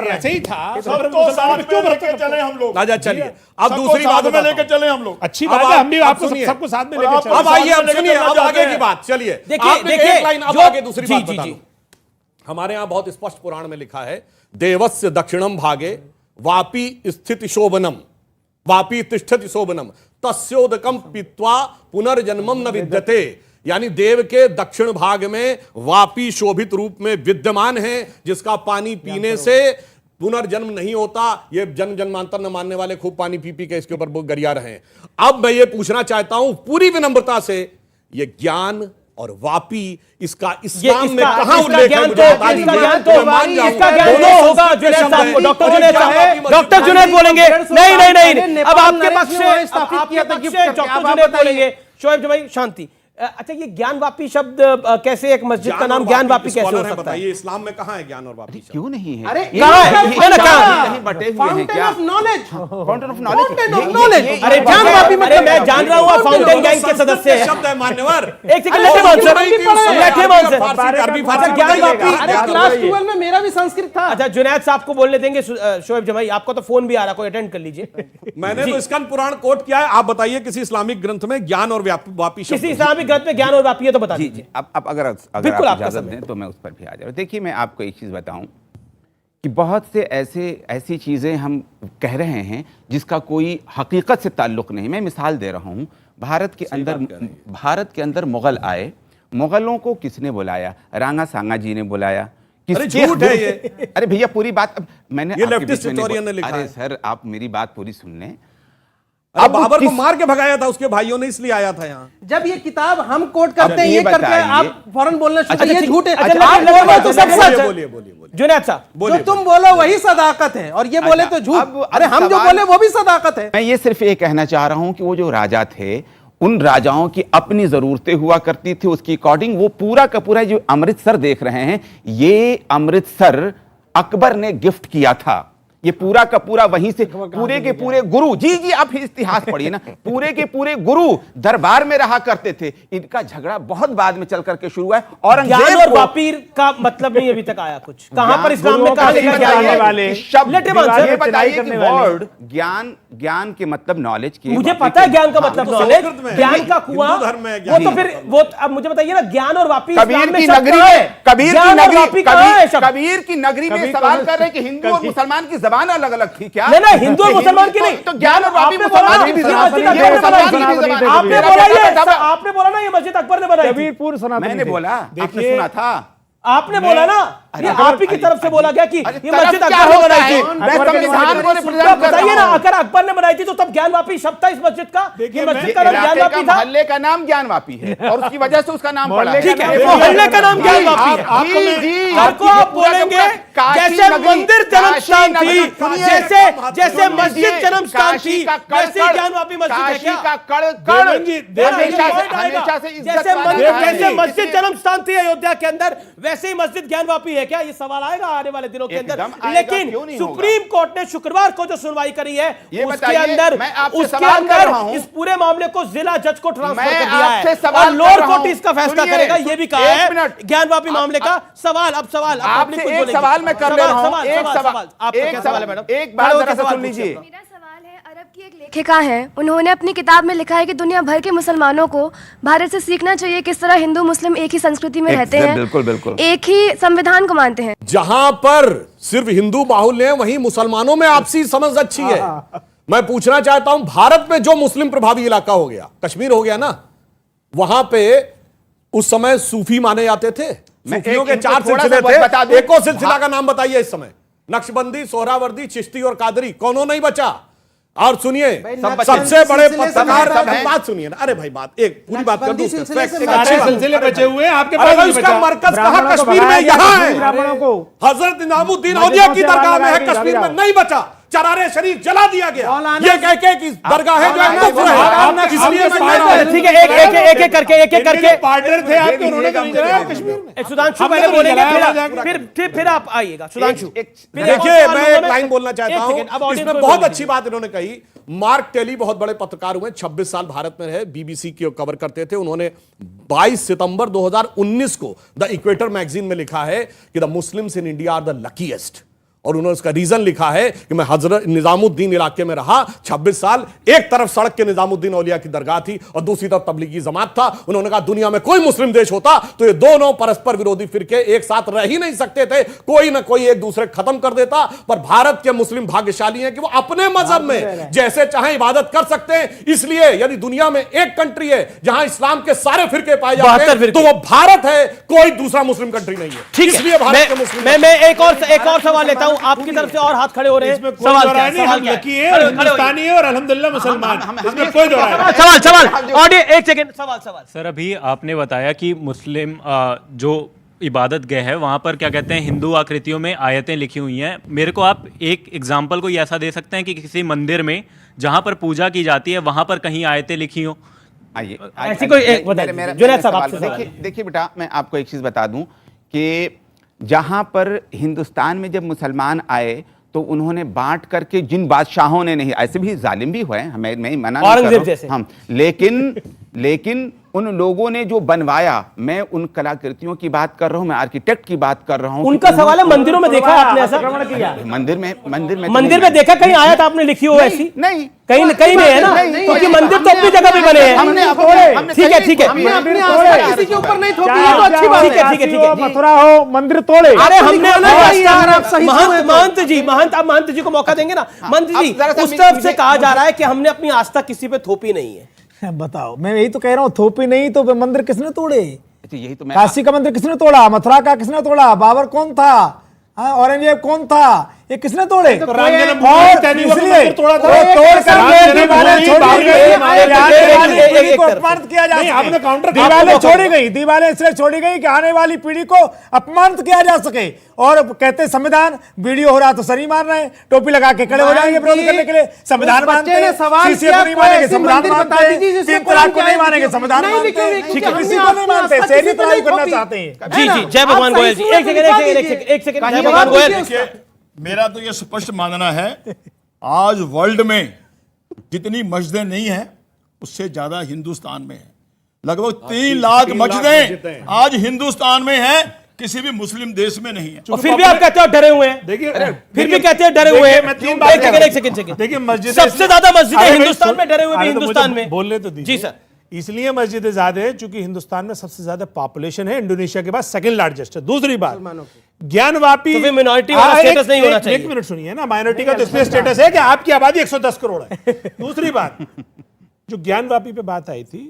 ऐसे ही था, सबको साथ में लेके चले हम लोग। राजा चलिए, अब दूसरी बात में लेके चले हम लोग। अच्छी बात है, हम भी आपको सबको साथ में लेके चले। अब आइए, अब सुनिए, अब आगे की बात। चलिए, आपने एक लाइन, अब आगे दूसरी बात बता दूं। हमारे यहां बहुत स्पष्ट पुराण में लिखा है, देवस्य दक्षिणम भागे वापी स्थित शोभनम, वापी तिष्ठति शोभनम, तस्योदकम पीत्वा पुनर्जन्मम न विद्यते। यानी देव के दक्षिण भाग में वापी शोभित रूप में विद्यमान है, जिसका पानी पीने से पुनर्जन्म नहीं होता। ये जन्म जन्मांतर न मानने वाले खूब पानी पी पी के इसके ऊपर गरिया रहे हैं। अब मैं ये पूछना चाहता हूं पूरी विनम्रता से, ये ज्ञान और वापी, इसका इस्लाम में कहां उल्लेख है? डॉक्टर जुनैद बोलेंगे। नहीं, अब आपके पक्ष से डॉक्टर जुनैद बोलेंगे। शोएब भाई शांति। अच्छा, ये ज्ञान वापी शब्द कैसे, एक मस्जिद का नाम ज्ञान वापी कैसे हो सकता है? इस्लाम में कहां है ज्ञान और वापी? क्यों नहीं है? अरे कहीं बटे हुए हैं क्या? Fountain of knowledge. अरे ज्ञान वापी मतलब मैं जान रहा हूं, फाउंटेन गैंग के सदस्य हैं। शब्द है मान्यवर। एक सेकंड, लेटे ज्ञान वापी क्लास 12 में मेरा भी संस्कृत था। अच्छा, जुनैद साहब को बोलने देंगे। शोएब भाई, आपका तो फोन भी आ रहा, कोई अटेंड कर लीजिए। मैंने तो स्कंद पुराण कोट किया है। आप बताइए किसी इस्लामिक ग्रंथ में ज्ञान और वापी शब्द? किसी इस्लामिक ग्रंथ में ज्ञान और वापी है तो बता दीजिए। अब अगर आप इजाजत दें तो मैं उस पर भी आ जाऊँ। देखिए, मैं आपको एक चीज़ बताऊं कि बहुत से ऐसी चीज़ें हम कह रहे हैं जिसका कोई हकीकत से ताल्लुक़ नहीं। मैं मिसाल दे रहा हूँ, भारत के अंदर मुग़ल आए। मुग़लों को किसने बुलाया? रांगा सांगा जी ने बुलाया। झूठ है ये। अरे भैया, पूरी बात मैंने ये लेफ्टिस्ट हिस्टोरियन ने लिखा है। अरे सर, आप मेरी बात पूरी सुन लें। अब बाबर को मार के भगाया था उसके भाइयों ने, इसलिए आया था यहाँ। जब ये किताब हम कोट करते हैं, ये करते हैं, आप फौरन बोलना शुरू अच्छा, ये झूठ है। बोलिए जुनैद साहब, जो तुम बोलो वही सदाकत है, और ये बोले तो झूठ। अरे हम जो बोले वो भी सदाकत है। मैं ये सिर्फ ये कहना चाह रहा हूं कि वो जो राजा थे, उन राजाओं की अपनी जरूरतें हुआ करती थी, उसकी अकॉर्डिंग वो पूरा का पूरा जो अमृतसर देख रहे हैं, ये अमृतसर अकबर ने गिफ्ट किया था। ये पूरा का पूरा वहीं से पूरे के पूरे गुरु, जी आप इतिहास पढ़िए ना, पूरे के पूरे गुरु दरबार में रहा करते थे। इनका झगड़ा बहुत बाद में चल करके शुरू हुआ है। औरंगजेब और वापी का मतलब नहीं अभी तक आया कुछ। कहां पर इस्लाम में कहां लिखा गया है? शब्द ये बताइए कि वर्ड ज्ञान ज्ञान के मतलब नॉलेज की, मुझे पता है ज्ञान का मतलब नॉलेज, ज्ञान का कुआं, वो तो फिर वो अब मुझे बताइए ना, ज्ञान और वापी कबीर की नगरी में, कबीर की नगरी में सवाल कर रहे हैं कि हिंदू और मुसलमान की जबान अलग अलग थी क्या? नहीं, हिंदू और मुसलमान की नहीं, तो ज्ञान और वापी आपने बोला ना ये मस्जिद अकबर ने बनाई, कबीरपुर सनातन मैंने बोला, आपने सुना था? आपने बोला ना, ये आप ही की तरफ से बोला गया कि ये मस्जिद अकबर ने बनाई थी। बताइए ना, अगर अकबर ने बनाई थी तो तब ज्ञान वापी शब्द था इस मस्जिद का, ये मस्जिद का नाम ज्ञान वापी था। मोहल्ले का नाम ज्ञान वापी है और उसकी वजह से उसका नाम पड़ा। ठीक है, मोहल्ले का नाम ज्ञान वापी है। आपको आप बोलेंगे जैसे मंदिर जन्म स्थान थी, जैसे मस्जिद जन्म स्थान थी, वैसे ज्ञान वापी मस्जिद है क्या? जैसे मस्जिद जन्म स्थान थी अयोध्या के अंदर, वैसे ही मस्जिद ज्ञान वापी है क्या? ये सवाल आएगा आने वाले दिनों के अंदर। लेकिन सुप्रीम कोर्ट ने शुक्रवार को जो सुनवाई करी है उसके अंदर इस पूरे मामले को जिला जज को ट्रांसफर कर दिया है और लोअर कोर्ट इसका फैसला करेगा, ये भी कहा है ज्ञान वापी मामले का। सवाल अब सवाल आपसे एक सवाल मैं कर ले रहा हूं, एक बात जरा सा सुन लीजिए। एक लेखिका है, उन्होंने अपनी किताब में लिखा है कि दुनिया भर के मुसलमानों को भारत से सीखना चाहिए किस तरह हिंदू मुस्लिम एक ही संस्कृति में रहते हैं, बिल्कुल बिल्कुल, एक ही संविधान को मानते हैं। जहां पर सिर्फ हिंदू बाहुल्य है वहीं मुसलमानों में आपसी समझ अच्छी है। मैं पूछना चाहता हूं, भारत में जो मुस्लिम प्रभावी इलाका हो गया, कश्मीर हो गया ना, वहां पे उस समय सूफी माने जाते थे। सूफियों के 4 सिलसिले थे, एको सिलसिला का नाम बताइए इस समय। नक्शबंदी, सोहरावर्दी, चिश्ती और कादरी, कौनों नहीं बचा। और सुनिए, सबसे बड़े पत्रकार, बात सुनिए ना, अरे भाई बात एक पूरी बात कर दूं, सिलसिले बचे हुए आपके पास, उसका मरकज कहां? कश्मीर में यहाँ है, हजरत निजामुद्दीन औलिया की दरगाह में है, कश्मीर में नहीं बचा। चरारे शरीफ जला दिया गया, ये कह के कि दरगाह है जो कुफ्र है, इसलिए ठीक है, एक एक करके पार्टनर थे आपके, उन्होंने कश्मीर में। सुधांशु पहले बोलेंगे, फिर आप आइएगा। सुधांशु देखिए, मैं एक लाइन बोलना चाहता हूं, इसमें बहुत अच्छी बात इन्होंने कही। मार्क टेली बहुत बड़े पत्रकार हुए, 26 साल भारत में रहे, बीबीसी की कवर करते थे। उन्होंने 22 सितंबर 2019 को द इक्वेटर मैगजीन में लिखा है कि the Muslims in India are the luckiest, और उन्होंने उसका रीजन लिखा है कि मैं हजरत निजामुद्दीन इलाके में रहा 26 साल, एक तरफ सड़क के निजामुद्दीन औलिया की दरगाह थी और दूसरी तरफ तबलीगी जमात था। उन्होंने कहा दुनिया में कोई मुस्लिम देश होता तो ये दोनों परस्पर विरोधी फिरके एक साथ रह ही नहीं सकते थे, कोई ना कोई एक दूसरे खत्म कर देता। पर भारत के मुस्लिम भाग्यशाली हैं कि वो अपने मजहब में जैसे चाहे इबादत कर सकते हैं। इसलिए यदि दुनिया में एक कंट्री है जहां इस्लाम के सारे फिरके पाए जाते हैं तो वो भारत है, कोई दूसरा मुस्लिम कंट्री नहीं है। इसलिए भारत के मुस्लिम, मैं एक और सवाल लेता हूं आपकी तरफ से, और हाथ खड़े हो रहे हैं। सवाल क्या है? हम लकी है, हिंदुस्तानी है और अल्हम्दुलिल्लाह मुसलमान, इसमें कोई दो राय। सवाल ऑडियो, एक सेकंड, सवाल। सर, अभी आपने बताया कि मुस्लिम जो इबादत गए है वहां पर क्या कहते हैं हिंदू आकृतियों में आयतें लिखी हुई हैं। मेरे को आप एक एग्जाम्पल कोई ऐसा दे सकते हैं कि किसी मंदिर में जहां पर पूजा की जाती है वहां पर कहीं आयतें लिखी हो? ऐसी कोई देखिए बेटा, मैं आपको एक चीज बता दूं कि जहां पर हिंदुस्तान में जब मुसलमान आए तो उन्होंने बांट करके, जिन बादशाहों ने नहीं, ऐसे भी जालिम भी हुए, हमें मैं मना नहीं कर रहा हूं, हम, लेकिन उन लोगों ने जो बनवाया, मैं उन कलाकृतियों की बात कर रहा हूं, मैं आर्किटेक्ट की बात कर रहा हूं। उनका सवाल है मंदिरों में देखा आपने ऐसा? मंदिर में देखा कहीं आयत आपने लिखी हो ऐसी? नहीं, कहीं नहीं है ना, क्योंकि मंदिर तो अपनी जगह भी बने हैं। ठीक है, किसी के ऊपर नहीं थोपी है तो अच्छी बात है। ठीक है, मथुरा हो, मंदिर तोड़े। अरे हमने महंत जी को मौका देंगे ना। महंत जी, उस तरफ से कहा जा रहा है कि हमने अपनी आस्था किसी पे थोपी नहीं है। बताओ, मैं यही तो कह रहा हूँ, थोपी नहीं तो मंदिर किसने तोड़े? यही तो, काशी का मंदिर किसने तोड़ा? मथुरा का किसने तोड़ा? बाबर कौन था? औरंगजेब कौन था? ये किसने तोड़े? तो दीवारें छोड़ी गई, दीवारें इसलिए छोड़ी गई कि आने वाली पीढ़ी को अपमानित किया जा सके। और कहते संविधान, वीडियो हो रहा तो सरी मार रहे हैं, टोपी लगा के खड़े हो जाएंगे विरोध करने के लिए। संविधान मानते हैं, सीसीए नहीं मानेंगे, संविधान मानते हैं, 3 तलाक को नहीं मानेंगे, संविधान मानते हैं, किसी को नहीं मानते, शहरी तलाक करना चाहते हैं। जी, जय भगवान गोयल जी। एक सेकंड, जय भगवान गोयल। मेरा तो यह स्पष्ट मानना है, आज वर्ल्ड में जितनी मस्जिदें नहीं है उससे ज्यादा हिंदुस्तान में है। लगभग 3 लाख मस्जिदें आज हिंदुस्तान में है। किसी भी मुस्लिम देश में नहीं है। और फिर भी आप कहते हो डरे हुए हैं। देखिए, फिर भी कहते हैं डरे हुए हैं। मैं 3 बात एक सेकंड देखिए, मस्जिद सबसे ज्यादा मस्जिदें हिंदुस्तान में, डरे हुए भी हिंदुस्तान में। बोलने तो दीजिए। जी सर। इसलिए मस्जिदें ज्यादा है क्योंकि हिंदुस्तान में सबसे ज्यादा पॉपुलेशन है, इंडोनेशिया के बाद सेकंड लार्जेस्ट है। दूसरी बात, ज्ञानवापी तो फिर मिनॉरिटी वाला स्टेटस नहीं होना चाहिए। एक मिनट सुनिए ना, माइनॉरिटी का तो इसलिए स्टेटस है कि आपकी आबादी 110 करोड़ है। दूसरी बात, जो ज्ञानवापी पे बात आई थी,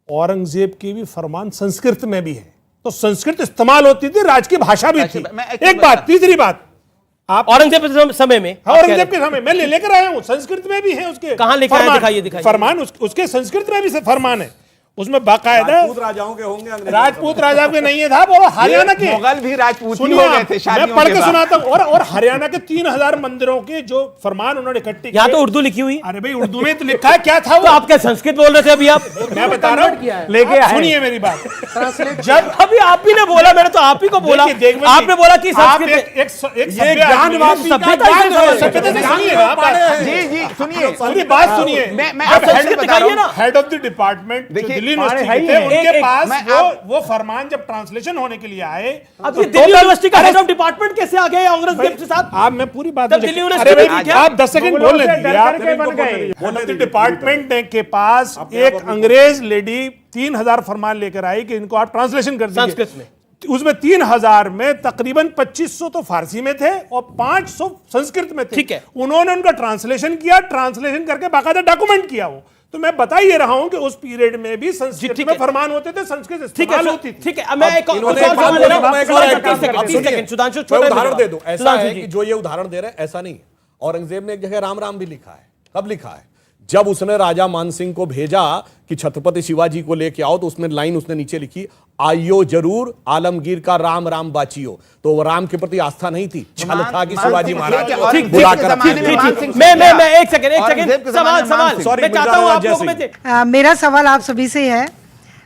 औरंगजेब की भी फरमान संस्कृत में भी है, तो संस्कृत इस्तेमाल होती थी, राज की भाषा भी थी। एक बात। तीसरी बात, आप औरंगजेब के समय में, औरंगजेब के समय मैं लेकर आया हूं, संस्कृत में भी है उसके। कहां लिखा है? दिखाइए फरमान उसके संस्कृत में भी फरमान है, उसमें बाकायदा राजपूत राजाओं के होंगे, राजपूत राजा के नहीं है था, वो हरियाणा के मुगल भी राजपूत सुनिए, हो गए थे शादियों मैं पढ़ के के बाद। सुनाता हूँ। और हरियाणा के 3000 मंदिरों के जो फरमान उन्होंने इकट्ठे यहाँ तो उर्दू लिखी हुई। अरे भाई उर्दू में तो लिखा है, क्या था वो? तो आप क्या संस्कृत बोल रहे थे अभी? आप मैं बता रहा हूँ, लेके आए। सुनिए मेरी बात। जब अभी आप ही ने बोला, मैंने तो आप ही को बोला, आपने बोला कि head of the department Delhi university थे, उनके पास वो फरमान जब ट्रांसलेशन होने के लिए आए, अब ये दिल्ली यूनिवर्सिटी का हेड ऑफ डिपार्टमेंट कैसे आ गए औरंगजेब के साथ? आप मैं पूरी बात, दिल्ली यूनिवर्सिटी आप 10 सेकंड बोल लेते। डिपार्टमेंट के पास एक अंग्रेज लेडी 3000 फरमान लेकर आई कि इनको आप ट्रांसलेशन कर दीजिए संस्कृत में। उसमें 3000 में तकरीबन 2500 तो फारसी में थे और 500 संस्कृत में थे। ठीक है, उन्होंने उनका ट्रांसलेशन किया, ट्रांसलेशन करके बाकायदा डॉक्यूमेंट किया वो। तो मैं बता ही रहा हूं कि उस पीरियड में भी संस्कृत में फरमान होते थे, संस्कृत इस्तेमाल होती थी। ठीक है, मैं एक उदाहरण दे दूं। ऐसा है कि जो ये उदाहरण दे रहे हैं ऐसा नहीं, औरंगजेब ने एक जगह राम राम भी लिखा है। कब लिखा है? जब उसने राजा मानसिंह को भेजा कि छत्रपति शिवाजी को लेके आओ, तो उसमें लाइन उसने नीचे लिखी, आइयो जरूर आलमगीर का राम राम बाचियो। तो वो राम के प्रति आस्था नहीं थी, छल था कि शिवाजी महाराज बुलाकर। मैं एक सेकंड सवाल मैं चाहता हूं आप लोगों में से। मेरा सवाल आप सभी से है।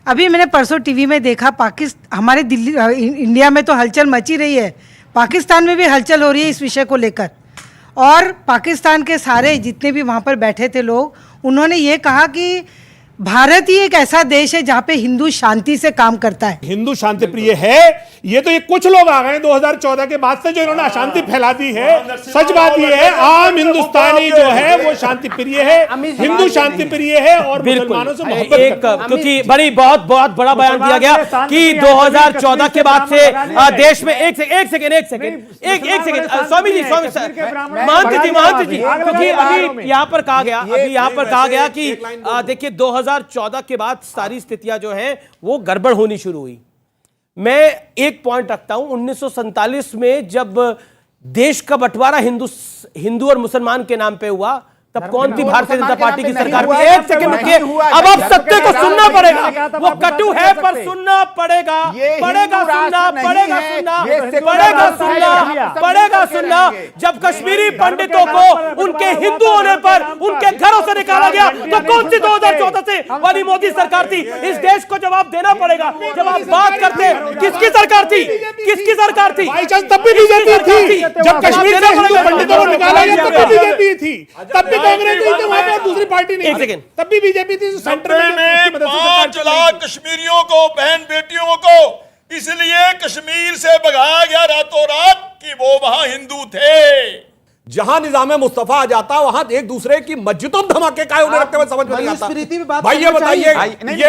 अभी मैंने परसों टीवी में देखा, पाकिस्तान, हमारे दिल्ली इंडिया में तो हलचल मची रही है, पाकिस्तान में भी हलचल हो रही है इस विषय को लेकर। और पाकिस्तान के सारे जितने भी वहाँ पर बैठे थे लोग, उन्होंने ये कहा कि भारत ही एक ऐसा देश है जहाँ पे हिंदू शांति से काम करता है। हिंदू शांति प्रिय है, ये तो ये कुछ लोग आ गए 2014 के बाद से जो इन्होंने अशांति फैला दी है। सच बात ये है, आम हिंदुस्तानी जो है वो शांति प्रिय है, हिंदू शांति प्रिय है और मुसलमानों से मोहब्बत करता है। क्योंकि बड़ी बहुत बड़ा बयान दिया गया कि 2014 के बाद से देश में एक सेकंड स्वामी जी महंत जी, क्योंकि अभी यहाँ पर कहा गया कि देखिए 2014 के बाद सारी स्थितियां जो हैं वो गड़बड़ होनी शुरू हुई। मैं एक पॉइंट रखता हूं, 1947 में जब देश का बंटवारा हिंदू और मुसलमान के नाम पे हुआ, तब कौन थी भारतीय जनता पार्टी की सरकार? एक सेकंड रुकिए, अब आप सत्य को सुनना पड़ेगा, वो कटु है पर सुनना पड़ेगा, पड़ेगा सुनना। जब कश्मीरी पंडितों को उनके हिंदू होने पर उनके घरों से निकाला गया, तो कौन सी 2014 से वाली मोदी सरकार थी? इस देश को जवाब देना पड़ेगा। जब आप बात करते, किसकी सरकार थी? तब भी बीजेपी थी। जब कश्मीर से हिंदू पंडितों को निकाला गया तब भी बीजेपी थी, तब भी कांग्रेस थी, तो वहां पर दूसरी पार्टी नहीं, तब भी बीजेपी थी। सेंटर में 5 लाख कश्मीरियों को, बहन बेटियों को इसलिए कश्मीर से भगाया गया रातों रात कि वो वहां हिंदू थे। जहां निजाम मुस्तफा आ जाता वहां एक दूसरे की मस्जिदों धमाके काहे उन्हें रखते हुए समझ में नहीं आता। भाई ये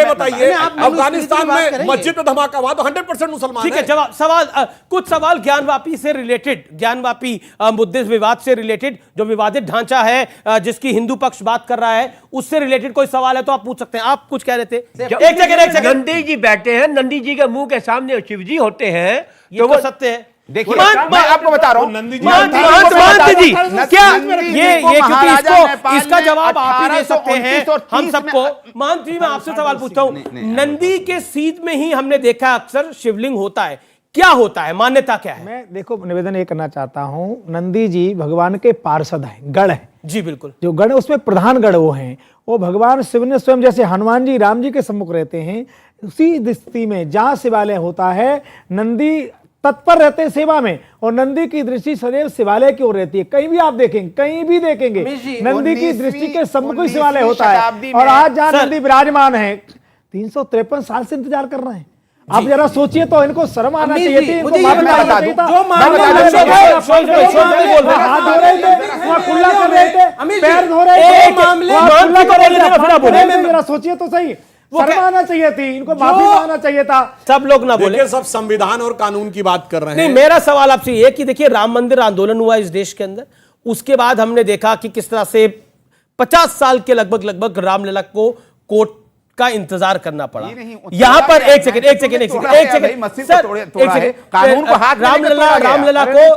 बताइए अफगानिस्तान में मस्जिद में धमाका हुआ तो 100% मुसलमान। ठीक है, जवाब कुछ सवाल ज्ञानवापी से रिलेटेड, ज्ञानवापी मुद्दे विवाद से रिलेटेड, जो विवादित ढांचा है जिसकी हिंदू पक्ष बात कर रहा है, उससे रिलेटेड कोई सवाल है तो आप पूछ सकते हैं। आप कुछ कह रहे थे? एक सेकंड। नंदी जी बैठे हैं, नंदी जी के मुंह के सामने शिव जी होते हैं, तो वो सत्य है। देखिए मैं आपको बता रहा हूं, महंत जी क्या ये क्योंकि इसका जवाब आप ही दे सकते हैं हम सबको। महंत जी मैं आपसे सवाल पूछता हूं, नंदी के सीध में ही हमने देखा अक्सर शिवलिंग होता है, क्या होता है, मान्यता क्या है? मैं देखो निवेदन ये करना चाहता हूं, नंदी जी भगवान के पार्षद हैं, गढ़ है जी, बिल्कुल। जो गढ़ उसमें प्रधान गढ़ वो हैं, वो भगवान शिव ने स्वयं जैसे हनुमान जी राम जी के सम्मुख रहते हैं, उसी स्थिति में जहां शिवालय होता है नंदी तत्पर रहते हैं सेवा में, और नंदी की दृष्टि सदैव शिवालय की ओर रहती है। कहीं भी आप देखेंगे, कहीं भी देखेंगे नंदी की दृष्टि के सम्मुख ही शिवालय होता है। और आज जहां नंदी विराजमान है 353 साल से इंतजार कर रहे हैं, आप जरा सोचिए तो, इनको शर्म आना अमीश चाहिए जी, थी, इनको मुझे ये माफी बता मांगना दो, चाहिए था। जो मामला हाथ धो रहे थे, वहाँ कुल्ला कर रहे थे, पैर धो रहे थे, वहाँ कुल्ला कर रहे थे। जरा सोचिए तो सही, शर्म आना चाहिए थी, इनको माफी मांगना चाहिए था। सब लोग ना बोले। देखिए, सब संविधान और कानून की बात कर रहे हैं। नहीं, मेरा सवाल आपसे ये कि देखिए, राम मंदिर आंदोलन हुआ इस देश के अंदर, उसके बाद हमने देखा कि किस तरह से 50 साल के लगभग रामलला को कोर्ट का इंतजार करना पड़ा। यहां पर एक सेकंड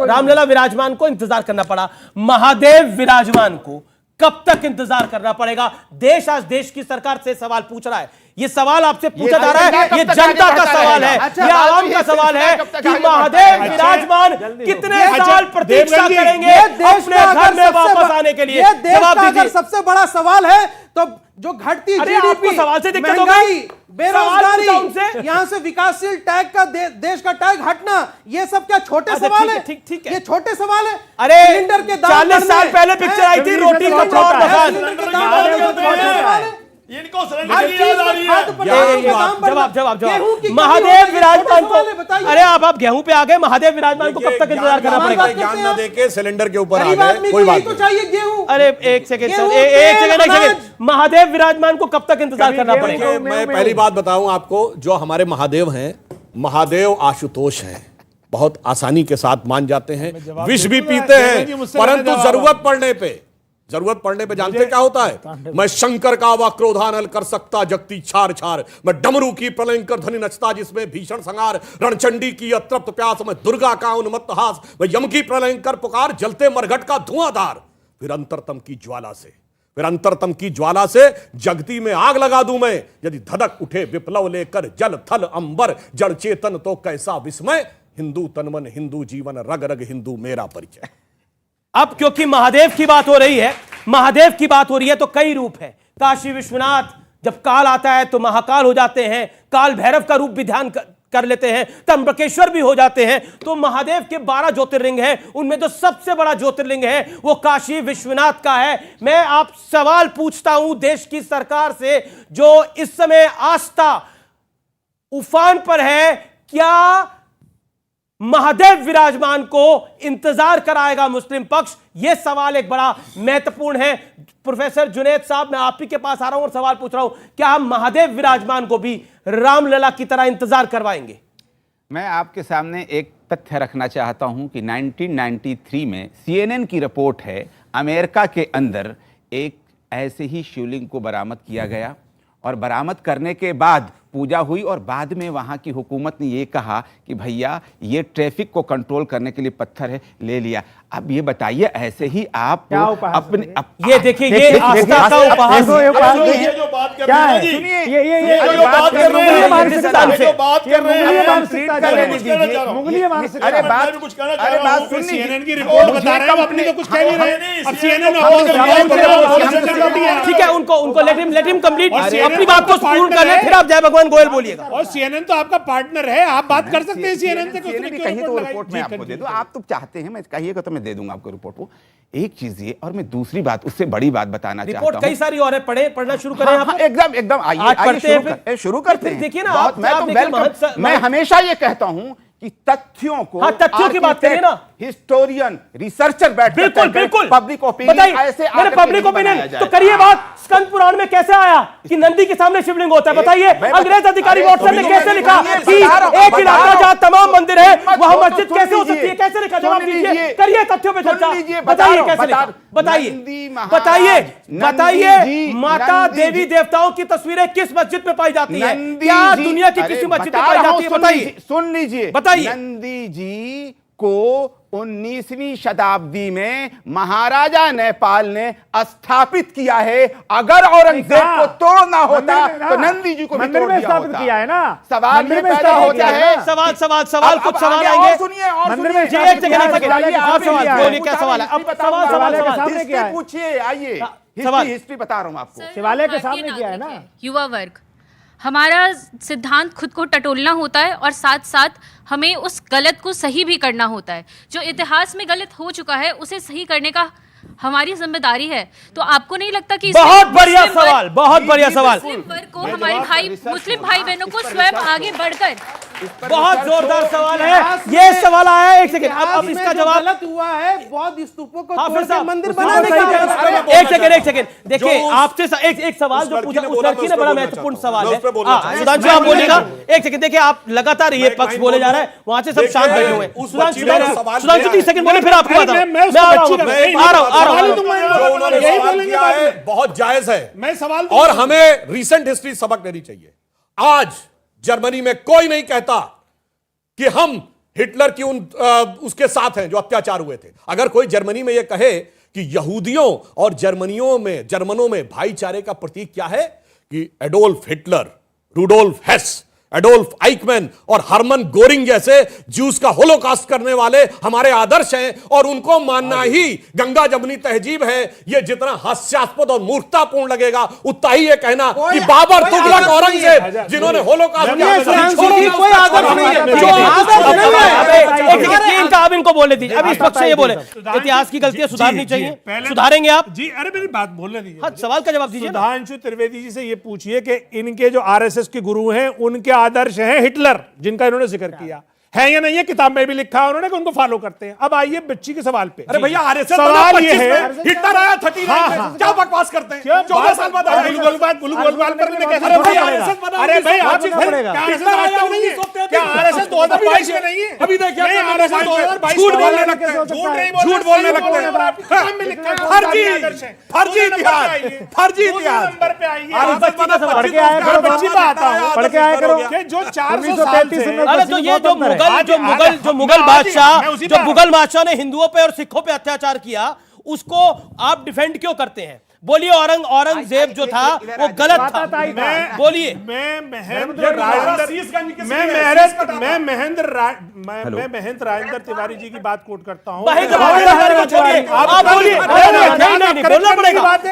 रामलला विराजमान को इंतजार करना पड़ा। महादेव विराजमान को कब तक इंतजार करना पड़ेगा? देश आज देश की सरकार से सवाल पूछ रहा है। ये सवाल आपसे पूछा जा रहा है, ये जनता का सवाल है, ये आवाम का सवाल है कि महादेव विराजमान कितने साल प्रतीक्षा करेंगे अपने घर में वापस आने के लिए? जवाब दीजिए। सबसे बड़ा सवाल है तो जो घटती जीडीपी, सवाल से दिक्कत महंगाई, बेरोजगारी, यहाँ से विकासशील टैग का देश का टैग हटना, ये सब क्या छोटे सवाल है? ठीक है, ये छोटे सवाल है। अरे सिलेंडर के दाम 40 साल पहले पिक्चर आई थी रोटी कपड़ा और मकान। जवाब महादेव विराजमान को, अरे आप गेहूं पे आ गए, महादेव विराजमान को कब तक इंतजार करना पड़ेगा? ज्ञान न देके सिलेंडर के ऊपर आ गए, कोई बात नहीं। चाहिए गेहूं। अरे एक सेकंड, महादेव विराजमान को कब तक इंतजार करना पड़ेगा? मैं पहली बात बताऊं आपको, जो हमारे महादेव हैं, महादेव आशुतोष हैं, बहुत आसानी के साथ मान जाते हैं, विष भी पीते हैं, परंतु जरूरत पड़ने पे जानते क्या होता है? मैं शंकर का वा क्रोधानल कर सकता जगती छार छार, मैं डमरू की प्रलयंकर ध्वनि नचता जिसमें भीषण संहार, रणचंडी की अतृप्त प्यास, मैं दुर्गा का उन्मत्त हास, मैं यम की प्रलयंकर पुकार, जलते मरघट का धुआंधार, फिर अंतरतम की ज्वाला से जगती में आग लगा दूं मैं, यदि धधक उठे विप्लव लेकर जल थल अंबर, जड़ चेतन तो कैसा विस्मय, हिंदू तनमन हिंदू जीवन रग रग हिंदू मेरा परिचय। अब क्योंकि महादेव की बात हो रही है, तो कई रूप है। काशी विश्वनाथ जब काल आता है तो महाकाल हो जाते हैं, काल भैरव का रूप भी ध्यान कर लेते हैं, त्र्यंबकेश्वर भी हो जाते हैं। तो महादेव के 12 ज्योतिर्लिंग हैं, उनमें जो सबसे बड़ा ज्योतिर्लिंग है वो काशी विश्वनाथ का है। मैं आप सवाल पूछता हूं देश की सरकार से, जो इस समय आस्था उफान पर है, क्या महादेव विराजमान को इंतजार कराएगा मुस्लिम पक्ष? यह सवाल एक बड़ा महत्वपूर्ण है। प्रोफेसर जुनैद साहब, मैं आप ही के पास आ रहा हूं और सवाल पूछ रहा हूं, क्या हम महादेव विराजमान को भी रामलला की तरह इंतजार करवाएंगे? मैं आपके सामने एक तथ्य रखना चाहता हूं कि 1993 में CNN की रिपोर्ट है, अमेरिका के अंदर एक ऐसे ही शिवलिंग को बरामद किया गया और बरामद करने के बाद पूजा हुई और बाद में वहाँ की हुकूमत ने ये कहा कि भैया ये ट्रैफिक को कंट्रोल करने के लिए पत्थर है, ले लिया। अब ये बताइए, ऐसे ही आप अपने ये देखिए, ये आस्था का उपहास ये जो बात कर रहे हैं, सुनिए, ये जो बात कर रहे हैं, अरे बात कुछ कहना चाह रहा हूं, CNN की रिपोर्ट बता रहे हैं, अपनी तो कुछ कह नहीं रहे। अब CNN ठीक है, उनको लेट हिम कंप्लीट अपनी बात को पूर्ण कर ले, फिर आप जय भगवान गोयल बोलिएगा। और CNN तो आपका पार्टनर है, आप बात कर सकते हैं CNN से। कहिए तो रिपोर्ट मैं आपको दे दूं, आप तो चाहते हैं, मैं कहिएगा तो मैं दे दूंगा आपको रिपोर्ट को। एक चीज ये, और मैं दूसरी बात, उससे बड़ी बात बताना चाहता हूं। रिपोर्ट कई सारी और है, पढ़ना शुरू करें। हाँ, एकदम आइए शुरू करते हैं। देखिए ना, मैं हमेशा ये कहता हूं कि तथ्यों को, तथ्यों की बात करिए ना, हिस्टोरियन रिसर्चर बैठ बिल्कुल पब्लिक ओपिनियन ऐसे पब्लिक ओपिनियन तो करिए बात। स्कंद पुराण में कैसे आया कि नंदी के सामने शिवलिंग होता है? बताइए। अंग्रेज अधिकारी वॉटसन ने कैसे लिखा कि एक इलाका जहां तमाम मंदिर है वहां मस्जिद कैसे हो सकती है? कैसे लिखा? जवाब दीजिए, करिए तत्थों पे चर्चा, बताइए कैसे लिखा, बताइए। माता देवी देवताओं की तस्वीरें किस मस्जिद में पाई जाती है? क्या दुनिया की किसी मस्जिद में पाई जाती है? बताइए, सुन लीजिए, बताइए। नंदी जी को 19वीं शताब्दी में महाराजा नेपाल ने स्थापित किया है। अगर औरंगजेब को तोड़ना होता तो नंदी जी को भी तोड़ दिया होता। किया है ना। सवाल ये पैदा होता है, सवाल कुछ सवाल आएंगे। सुनिए और पूछिए, आइए हिस्ट्री बता रहा हूं आपको। शिवालय के सामने किया है ना। युवा वर्ग, हमारा सिद्धांत खुद को टटोलना होता है और साथ साथ हमें उस गलत को सही भी करना होता है। जो इतिहास में गलत हो चुका है उसे सही करने का हमारी जिम्मेदारी है। तो आपको नहीं लगता कि बहुत बढ़िया सवाल मुस्लिम वर्ग को, हमारे मुस्लिम भाई बहनों को स्वयं आगे बढ़कर बहुत जोरदार सवाल है। ये सवाल आया है, एक सेकंड, अब इसका जवाब गलत हुआ है, बौद्ध स्तूपों को हाफिज तोड़ के साहब, मंदिर बनाने का। एक सेकंड देखिए, आपसे एक सवाल जो पूछा उस लड़की ने, बड़ा महत्वपूर्ण सवाल है। सुधांशु आप बोलिएगा, एक सेकंड देखिए, आप लगातार ये पक्ष बोले जा रहा है, वहां से सब शांत बैठे हुए। सुधांशु 30 सेकंड बोले, फिर आपको बात बहुत जायज है। मैं सवाल और हमें रीसेंट हिस्ट्री सबक देनी चाहिए। आज जर्मनी में कोई नहीं कहता कि हम हिटलर की उसके साथ हैं जो अत्याचार हुए थे। अगर कोई जर्मनी में यह कहे कि यहूदियों और जर्मनों में भाईचारे का प्रतीक क्या है कि Adolf Hitler, Rudolf Hess, Adolf Eichmann और हरमन गोरिंग जैसे ज्यूस का होलोकास्ट करने वाले हमारे आदर्श हैं और उनको मानना ही गंगा जमुनी तहजीब है, ये जितना हास्यास्पद और मूर्खतापूर्ण लगेगा उतना ही ये कहना कि बाबर, तुगलक, औरंगजेब जिन्होंने होलोकास्ट किया। आप इनको बोलने दीजिए, अभी इस पक्ष से ये बोले इतिहास की गलतियां सुधारनी चाहिए, सुधारेंगे आप जी? अरे मेरी बात बोलने दीजिए। हाँ, सवाल का जवाब दीजिए। सुधांशु त्रिवेदी जी से ये पूछिए कि इनके जो आरएसएस के गुरु हैं उनके आदर्श हैं हिटलर, जिनका इन्होंने जिक्र किया है या नहीं है, किताब में भी लिखा है उन्होंने कि उनको फॉलो करते हैं। अब आइए बच्ची के सवाल पे। अरे भैया, आरएसएस सवाल ये है, हिटलर आया 39 में, क्या बकवास करते हैं? 14 साल बाद आया गुलगोलबाल पर मैंने कैसे? अरे भाई आप क्या आरएसएस 2022 में नहीं है? अभी देखिए आरएसएस 2022 झूठ बोलने लगते हैं, झूठ बोलने लगते हैं। फर्जी इतिहास, फर्जी इतिहास। नंबर पे आइए, पढ़ के आया करो, बच्ची पे आता हूं, पढ़ के आया करो कि जो 433 में। अरे तो ये जो मुगल बादशाह ने हिंदुओं पे और सिखों पे अत्याचार किया, उसको आप डिफेंड क्यों करते हैं? बोलिए, औरंगजेब जो था वो गलत था। बोलिए। मैं महेंद्र राजेंद्र तिवारी जी की बात कोट करता हूँ। आप बोलिए,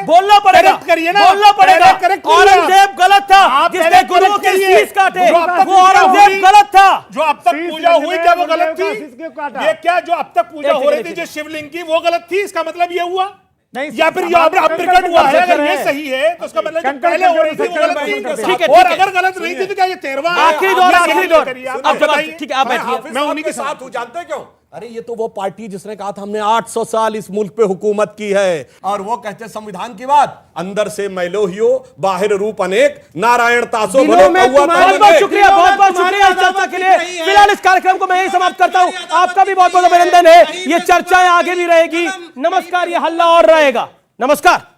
बोलना पड़ेगा। औरंगजेब गलत था, जिसने गुरुओं के शीश काटे, वो औरंगजेब गलत था। जो अब तक पूजा हुई क्या वो गलत थी? ये क्या जो अब तक पूजा हो रही थी जो शिवलिंग की वो गलत थी? इसका मतलब ये हुआ नहीं, या फिर अब प्रकट हुआ है? अगर ये सही है तो उसका मतलब जो पहले हो रही थी वो गलत थी। और अगर गलत नहीं थी तो क्या ये 13वां आखिरी दौर? ठीक है, आप बैठिए, मैं उन्हीं के साथ हूं। जानते हैं क्यों? अरे ये तो वो पार्टी जिसने कहा था हमने 800 साल इस मुल्क पे हुकूमत की है, और वो कहते संविधान की बात, अंदर से मैलोहियो बाहर रूप अनेक, नारायण तासो बहुत शुक्रिया, बहुत शुक्रिया इस चर्चा के लिए। फिलहाल इस कार्यक्रम को मैं यही समाप्त करता हूं। आपका भी बहुत बहुत अभिनंदन है। ये चर्चाएं आगे भी रहेगी। नमस्कार, ये हल्ला और रहेगा। नमस्कार।